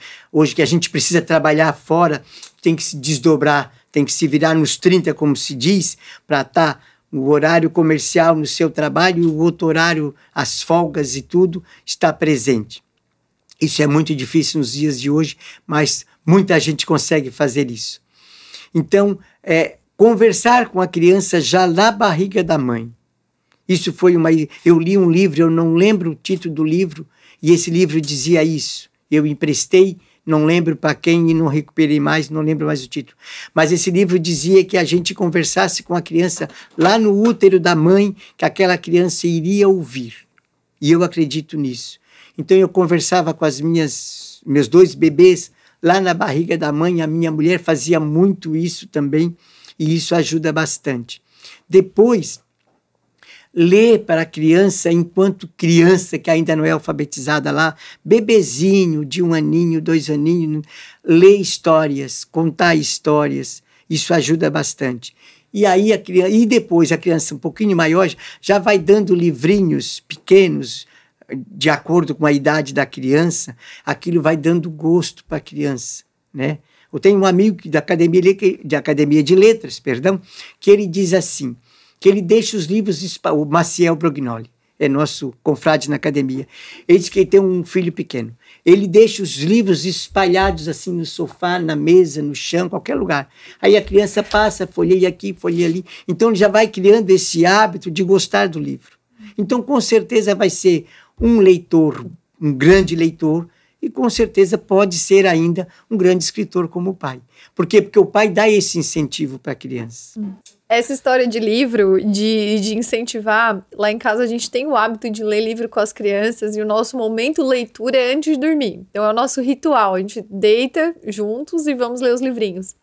que a gente precisa trabalhar fora, tem que se desdobrar, tem que se virar nos 30, como se diz, para estar o horário comercial no seu trabalho e o outro horário, as folgas e tudo, está presente. Isso é muito difícil nos dias de hoje, mas muita gente consegue fazer isso. Então, conversar com a criança já na barriga da mãe. Isso foi eu li um livro, eu não lembro o título do livro, e esse livro dizia isso. Eu emprestei, não lembro para quem e não recuperei mais, não lembro mais o título. Mas esse livro dizia que a gente conversasse com a criança lá no útero da mãe, que aquela criança iria ouvir. E eu acredito nisso. Então eu conversava com meus 2 bebês lá na barriga da mãe, a minha mulher fazia muito isso também, e isso ajuda bastante. Depois, ler para a criança, enquanto criança que ainda não é alfabetizada lá, bebezinho de 1 aninho, 2 aninhos, ler histórias, contar histórias, isso ajuda bastante. E aí e depois a criança um pouquinho maior já vai dando livrinhos pequenos, de acordo com a idade da criança, aquilo vai dando gosto para a criança, né? Eu tenho um amigo da Academia de Letras, que ele diz assim, que ele deixa os livros, o Maciel Brognoli, é nosso confrade na academia, ele diz que ele tem um filho pequeno, ele deixa os livros espalhados assim no sofá, na mesa, no chão, qualquer lugar. Aí a criança passa, folheia aqui, folheia ali, então ele já vai criando esse hábito de gostar do livro. Então com certeza vai ser um leitor, um grande leitor, e com certeza pode ser ainda um grande escritor como o pai. Por quê? Porque o pai dá esse incentivo para a criança. Essa história de livro, de incentivar, lá em casa a gente tem o hábito de ler livro com as crianças e o nosso momento leitura é antes de dormir. Então é o nosso ritual, a gente deita juntos e vamos ler os livrinhos.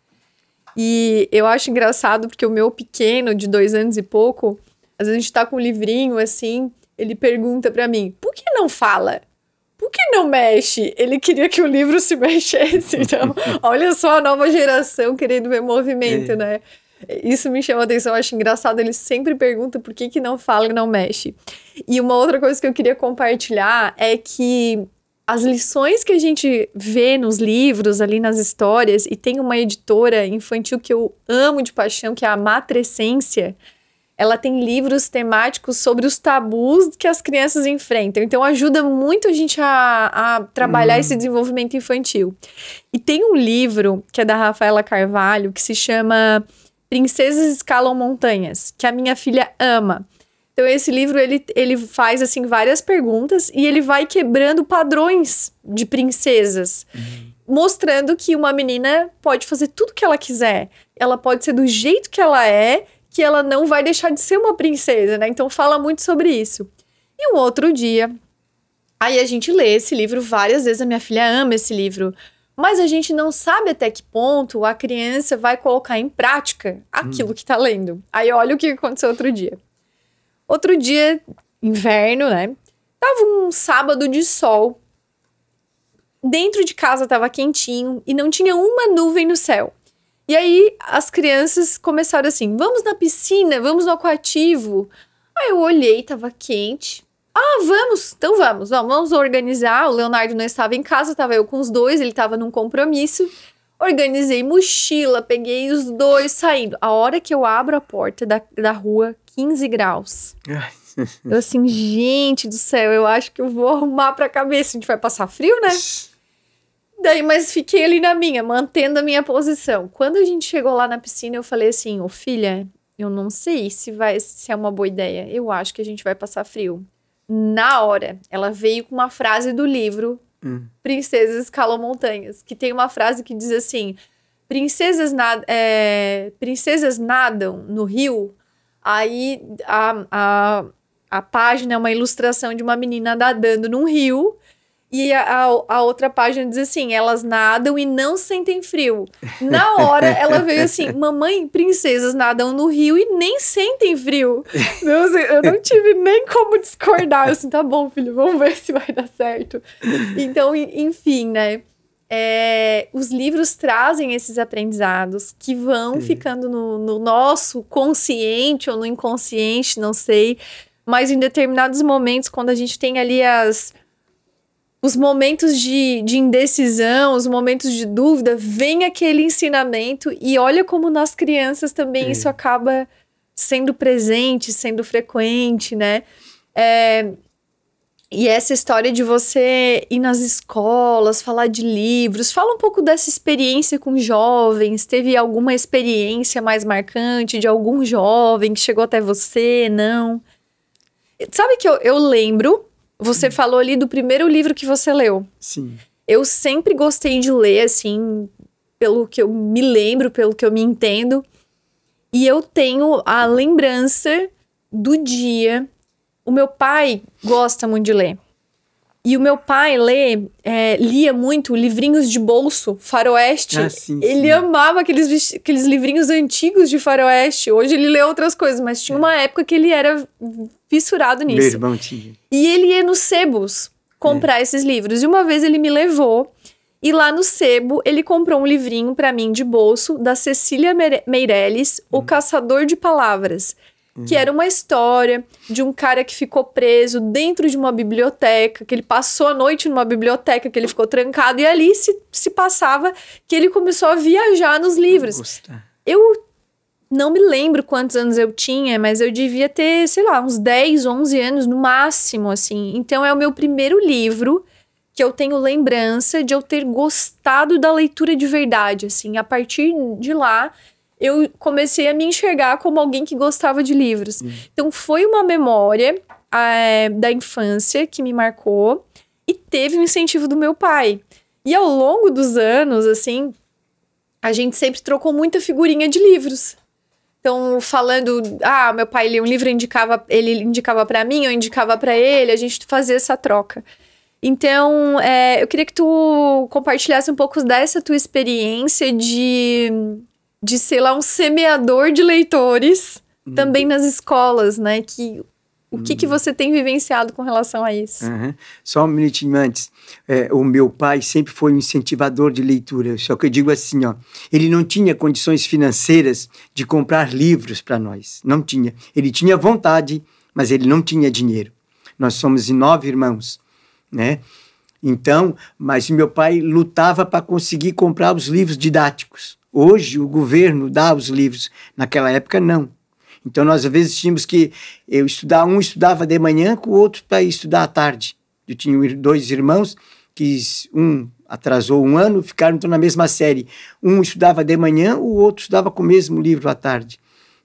E eu acho engraçado porque o meu pequeno, de 2 anos e pouco, às vezes a gente tá com um livrinho assim, ele pergunta pra mim, por que não fala? Por que não mexe? Ele queria que o livro se mexesse. Então, olha só a nova geração querendo ver movimento, né? Isso me chama a atenção, eu acho engraçado. Ele sempre pergunta por que não fala e não mexe. E uma outra coisa que eu queria compartilhar é que as lições que a gente vê nos livros, ali nas histórias, e tem uma editora infantil que eu amo de paixão, que é a Matrescência. Ela tem livros temáticos sobre os tabus que as crianças enfrentam. Então, ajuda muito a gente a trabalhar esse desenvolvimento infantil. E tem um livro, que é da Rafaela Carvalho, que se chama Princesas Escalam Montanhas, que a minha filha ama. Então, esse livro, ele faz, assim, várias perguntas e ele vai quebrando padrões de princesas. Mostrando que uma menina pode fazer tudo que ela quiser. Ela pode ser do jeito que ela é, que ela não vai deixar de ser uma princesa, né? Então fala muito sobre isso. E um outro dia, aí a gente lê esse livro várias vezes, a minha filha ama esse livro, mas a gente não sabe até que ponto a criança vai colocar em prática aquilo que tá lendo. Aí olha o que aconteceu outro dia. Outro dia, inverno, né? Tava um sábado de sol. Dentro de casa tava quentinho e não tinha uma nuvem no céu. E aí, as crianças começaram assim, vamos na piscina, vamos no aquativo. Aí eu olhei, tava quente. Ah, vamos, então vamos organizar. O Leonardo não estava em casa, tava eu com os dois, ele tava num compromisso. Organizei mochila, peguei os dois saindo. A hora que eu abro a porta da rua, 15 graus. Eu assim, gente do céu, eu acho que eu vou arrumar pra cabeça. A gente vai passar frio, né? Daí, mas fiquei ali na minha, mantendo a minha posição. Quando a gente chegou lá na piscina, eu falei assim, ô filha, eu não sei se é uma boa ideia. Eu acho que a gente vai passar frio. Na hora, ela veio com uma frase do livro Princesas Escalam Montanhas, que tem uma frase que diz assim, princesas nadam no rio. Aí a página é uma ilustração de uma menina nadando num rio. E a outra página diz assim, elas nadam e não sentem frio. Na hora, ela veio assim, mamãe, princesas nadam no rio e nem sentem frio. Eu não tive nem como discordar. Eu assim, tá bom, filho, vamos ver se vai dar certo. Então, enfim, né? Os livros trazem esses aprendizados que vão ficando no nosso consciente ou no inconsciente, não sei. Mas em determinados momentos, quando a gente tem ali os momentos de indecisão, os momentos de dúvida, vem aquele ensinamento e olha como nas crianças também isso acaba sendo presente, sendo frequente, né? E essa história de você ir nas escolas, falar de livros, fala um pouco dessa experiência com jovens, teve alguma experiência mais marcante de algum jovem que chegou até você, não? Sabe que eu lembro... Você falou ali do primeiro livro que você leu. Sim. Eu sempre gostei de ler, assim, pelo que eu me lembro, pelo que eu me entendo. E eu tenho a lembrança do dia... O meu pai gosta muito de ler. E o meu pai lia muito livrinhos de bolso, faroeste. Sim, ele sim. amava aqueles livrinhos antigos de faroeste. Hoje ele lê outras coisas, mas tinha uma época que ele era fissurado nisso. Meu irmão tinha. E ele ia nos sebos comprar esses livros. E uma vez ele me levou, e lá no sebo ele comprou um livrinho pra mim de bolso, da Cecília Meirelles, O Caçador de Palavras. Que era uma história de um cara que ficou preso dentro de uma biblioteca, que ele passou a noite numa biblioteca, que ele ficou trancado, e ali se passava que ele começou a viajar nos livros. Eu não me lembro quantos anos eu tinha, mas eu devia ter, sei lá, uns 10, 11 anos no máximo, assim. Então é o meu primeiro livro que eu tenho lembrança de eu ter gostado da leitura de verdade, assim. A partir de lá, eu comecei a me enxergar como alguém que gostava de livros. Então, foi uma memória da infância que me marcou e teve o incentivo do meu pai. E ao longo dos anos, assim, a gente sempre trocou muita figurinha de livros. Então, falando, meu pai lia um livro, ele indicava pra mim, eu indicava pra ele, a gente fazia essa troca. Então, eu queria que tu compartilhasse um pouco dessa tua experiência de ser lá um semeador de leitores também nas escolas, né? O que você tem vivenciado com relação a isso? Só um minutinho antes. O meu pai sempre foi um incentivador de leitura. Só que eu digo assim, ele não tinha condições financeiras de comprar livros para nós. Não tinha. Ele tinha vontade, mas ele não tinha dinheiro. Nós somos 9 irmãos, né? Então, mas meu pai lutava para conseguir comprar os livros didáticos. Hoje o governo dá os livros, naquela época não. Então nós às vezes tínhamos que um estudava de manhã com o outro para estudar à tarde. Eu tinha 2 irmãos que um atrasou 1 ano, ficaram então na mesma série. Um estudava de manhã, o outro estudava com o mesmo livro à tarde.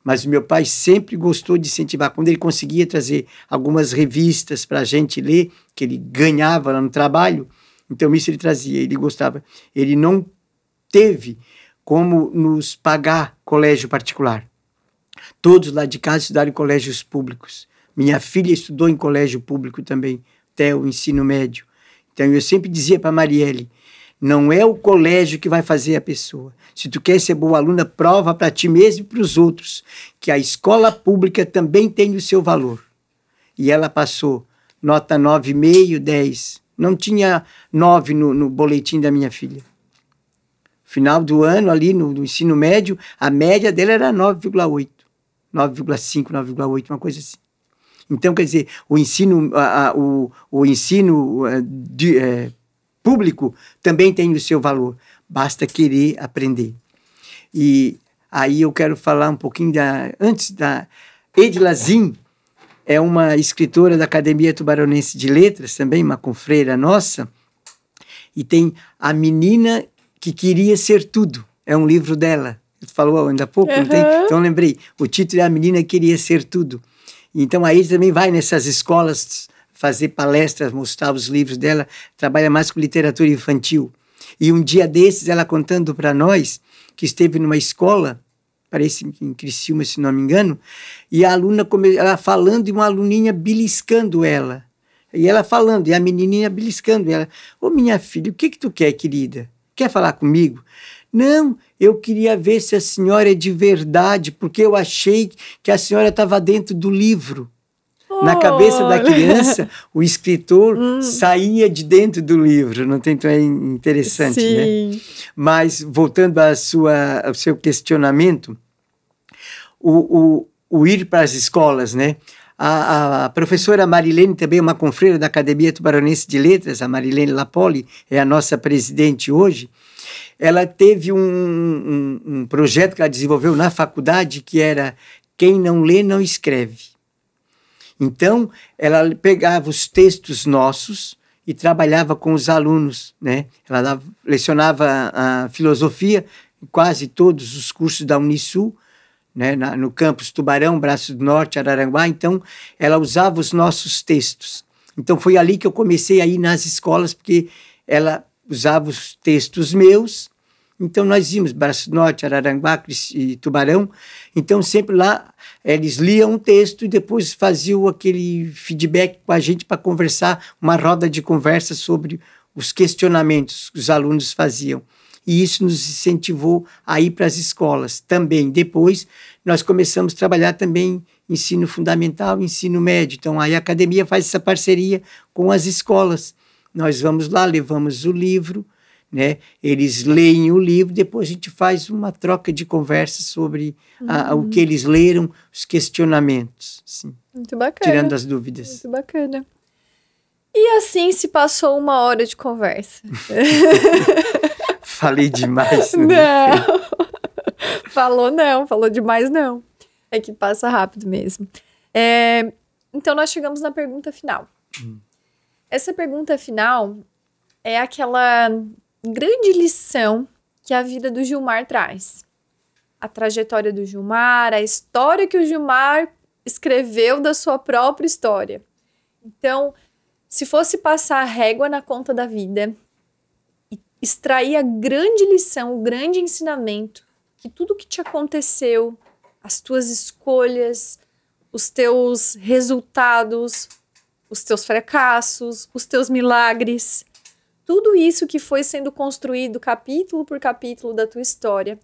Mas o meu pai sempre gostou de incentivar. Quando ele conseguia trazer algumas revistas para a gente ler, que ele ganhava lá no trabalho, então isso ele trazia, ele gostava. Ele não teve como nos pagar colégio particular. Todos lá de casa estudaram em colégios públicos. Minha filha estudou em colégio público também, até o ensino médio. Então eu sempre dizia para a Marielle, não é o colégio que vai fazer a pessoa. Se tu quer ser boa aluna, prova para ti mesmo e para os outros, que a escola pública também tem o seu valor. E ela passou nota 9,5, 10. Não tinha 9 no boletim da minha filha. Final do ano, ali no ensino médio, a média dela era 9,8, 9,5, 9,8, uma coisa assim. Então, quer dizer, o ensino público também tem o seu valor, basta querer aprender. E aí eu quero falar um pouquinho antes da Edila Zin, é uma escritora da Academia Tubaronense de Letras, também uma confreira nossa, e tem A Menina que Queria Ser Tudo, é um livro dela. Você falou ainda há pouco, não tem? Então eu lembrei, o título é A Menina que Queria Ser Tudo. Então aí também vai nessas escolas fazer palestras, mostrar os livros dela, trabalha mais com literatura infantil. E um dia desses, ela contando para nós que esteve numa escola, parece que em Criciúma, se não me engano, e a aluna, ela falando e uma aluninha beliscando ela. E ela falando, e a menininha beliscando ela. Ô minha filha, o que tu quer, querida? Quer falar comigo? Não, eu queria ver se a senhora é de verdade, porque eu achei que a senhora estava dentro do livro. Na cabeça da criança, o escritor saía de dentro do livro. Não tem? Então é interessante, Sim. né? Mas, voltando ao seu questionamento, o ir para as escolas, né? A professora Marilene, também uma confreira da Academia Tubaronense de Letras, a Marilene Lapoli, é a nossa presidente hoje. Ela teve um projeto que ela desenvolveu na faculdade, que era Quem Não Lê, Não Escreve. Então, ela pegava os textos nossos e trabalhava com os alunos, né? Ela lecionava a filosofia em quase todos os cursos da Unisul, né? No campus Tubarão, Braço do Norte, Araranguá. Então, ela usava os nossos textos. Então, foi ali que eu comecei a ir nas escolas, porque ela usava os textos meus Então, nós íamos Braço Norte, Araranguá e Tubarão. Então, sempre lá, eles liam um texto e depois faziam aquele feedback com a gente para conversar, uma roda de conversa sobre os questionamentos que os alunos faziam. E isso nos incentivou a ir para as escolas também. Depois, nós começamos a trabalhar também ensino fundamental, ensino médio. Então, aí a academia faz essa parceria com as escolas. Nós vamos lá, levamos o livro, né? Eles leem o livro, depois a gente faz uma troca de conversa sobre o que eles leram, os questionamentos. Assim, muito bacana. Tirando as dúvidas. Muito bacana. E assim se passou 1 hora de conversa. Falei demais. Não. Falou demais não. É que passa rápido mesmo. Então nós chegamos na pergunta final. Essa pergunta final é aquela grande lição que a vida do Gilmar traz. A trajetória do Gilmar, a história que o Gilmar escreveu da sua própria história. Então, se fosse passar a régua na conta da vida e extrair a grande lição, o grande ensinamento, que tudo que te aconteceu, as tuas escolhas, os teus resultados, os teus fracassos, os teus milagres, tudo isso que foi sendo construído capítulo por capítulo da tua história,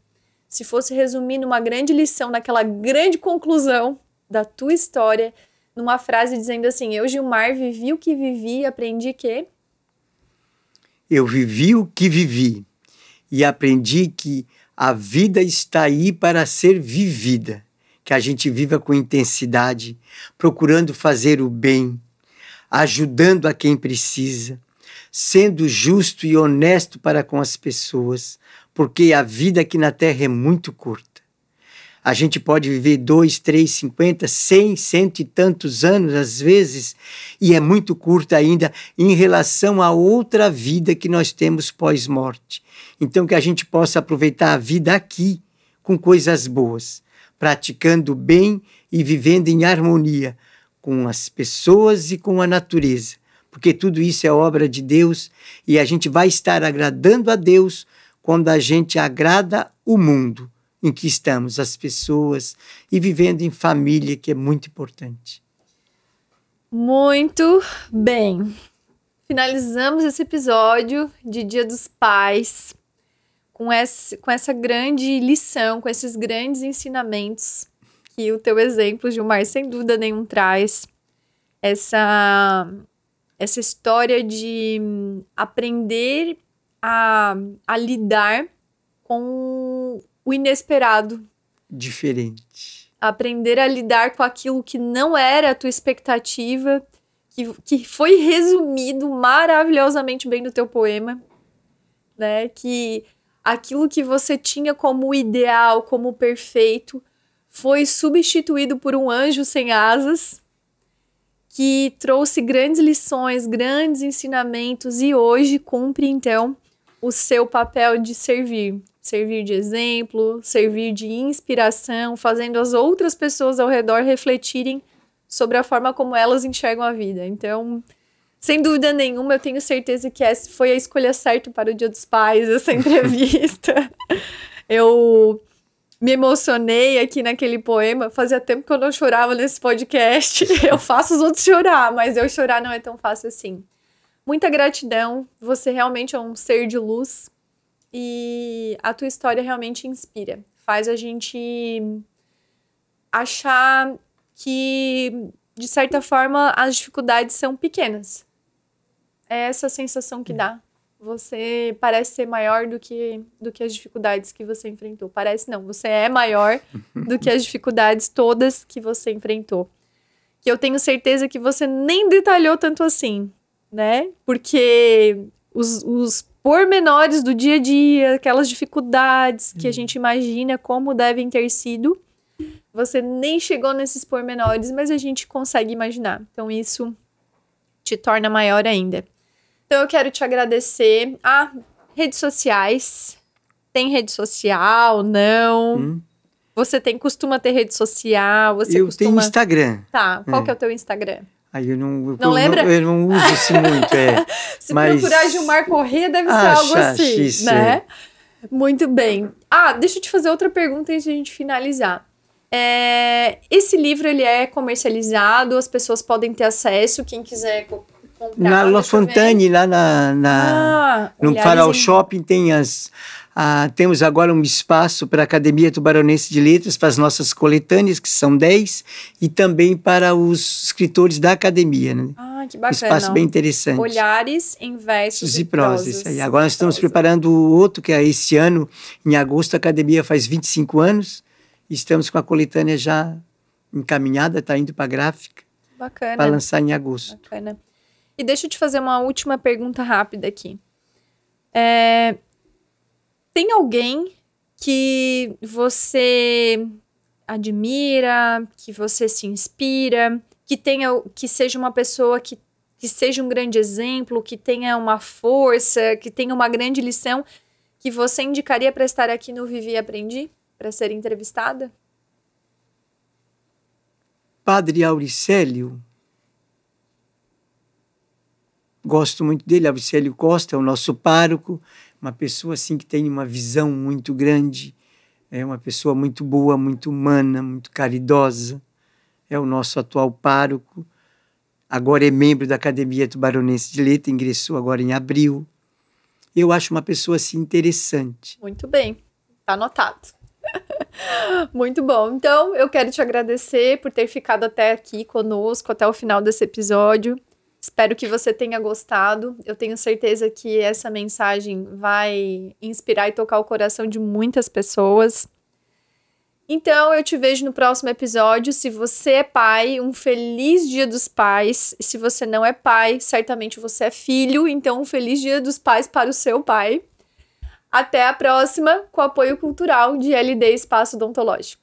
se fosse resumir numa grande lição, naquela grande conclusão da tua história, numa frase dizendo assim: eu, Gilmar, vivi o que vivi e aprendi que... Eu vivi o que vivi e aprendi que a vida está aí para ser vivida, que a gente viva com intensidade, procurando fazer o bem, ajudando a quem precisa, sendo justo e honesto para com as pessoas, porque a vida aqui na Terra é muito curta. A gente pode viver 2, 3, 50, 100, 100 e tantos anos, às vezes, e é muito curta ainda em relação a outra vida que nós temos pós-morte. Então, que a gente possa aproveitar a vida aqui com coisas boas, praticando o bem e vivendo em harmonia com as pessoas e com a natureza, porque tudo isso é obra de Deus e a gente vai estar agradando a Deus quando a gente agrada o mundo em que estamos, as pessoas, e vivendo em família, que é muito importante. Muito bem. Finalizamos esse episódio de Dia dos Pais com essa grande lição, com esses grandes ensinamentos que o teu exemplo, Gilmar, sem dúvida nenhuma traz. Essa história de aprender a lidar com o inesperado. Diferente. Aprender a lidar com aquilo que não era a tua expectativa, que foi resumido maravilhosamente bem no teu poema, né? Que aquilo que você tinha como ideal, como perfeito, foi substituído por um anjo sem asas, que trouxe grandes lições, grandes ensinamentos e hoje cumpre, então, o seu papel de servir. Servir de exemplo, servir de inspiração, fazendo as outras pessoas ao redor refletirem sobre a forma como elas enxergam a vida. Então, sem dúvida nenhuma, eu tenho certeza que essa foi a escolha certa para o Dia dos Pais, essa entrevista. Eu me emocionei aqui naquele poema. Fazia tempo que eu não chorava nesse podcast. Eu faço os outros chorar, mas eu chorar não é tão fácil assim. Muita gratidão. Você realmente é um ser de luz. E a tua história realmente inspira. Faz a gente achar que, de certa forma, as dificuldades são pequenas. É essa sensação que dá. Você parece ser maior do que as dificuldades que você enfrentou. Parece não, você é maior do que as dificuldades todas que você enfrentou. Que eu tenho certeza que você nem detalhou tanto assim, né? Porque os pormenores do dia a dia, aquelas dificuldades que a gente imagina como devem ter sido, você nem chegou nesses pormenores, mas a gente consegue imaginar. Então isso te torna maior ainda. Então eu quero te agradecer. Redes sociais. Tem rede social? Não? Você costuma ter rede social? Eu tenho Instagram. Tá, qual que é o teu Instagram? Aí eu não lembra? Eu não uso isso muito, Se procurar Gilmar Corrêa, deve ser algo assim, isso, né? Muito bem. Deixa eu te fazer outra pergunta antes de a gente finalizar. Esse livro, ele é comercializado, as pessoas podem ter acesso, quem quiser comprar. Na La Fontaine, lá no Farol Shopping, temos agora um espaço para a Academia Tubaronense de Letras, para as nossas coletâneas, que são 10, e também para os escritores da academia. Né? Que bacana. Um espaço bem interessante. Olhares em versos e prosas. Agora nós estamos preparando outro, que é esse ano, em agosto, a academia faz 25 anos, e estamos com a coletânea já encaminhada, está indo para a gráfica. Bacana. Para lançar em agosto. Bacana. E deixa eu te fazer uma última pergunta rápida aqui. Tem alguém que você admira, que você se inspira, que seja uma pessoa que seja um grande exemplo, que tenha uma força, que tenha uma grande lição, que você indicaria para estar aqui no Vivi e Aprendi, para ser entrevistada? Padre Auricélio. Gosto muito dele. Auricélio Costa é o nosso pároco, uma pessoa assim que tem uma visão muito grande, é uma pessoa muito boa, muito humana, muito caridosa. É o nosso atual pároco. Agora é membro da Academia Tubaronense de Letras, ingressou agora em abril. Eu acho uma pessoa assim interessante. Muito bem, tá anotado. Muito bom. Então, eu quero te agradecer por ter ficado até aqui conosco, até o final desse episódio. Espero que você tenha gostado. Eu tenho certeza que essa mensagem vai inspirar e tocar o coração de muitas pessoas. Então, eu te vejo no próximo episódio. Se você é pai, um feliz Dia dos Pais. E se você não é pai, certamente você é filho. Então, um feliz Dia dos Pais para o seu pai. Até a próxima, com apoio cultural de LD Espaço Odontológico.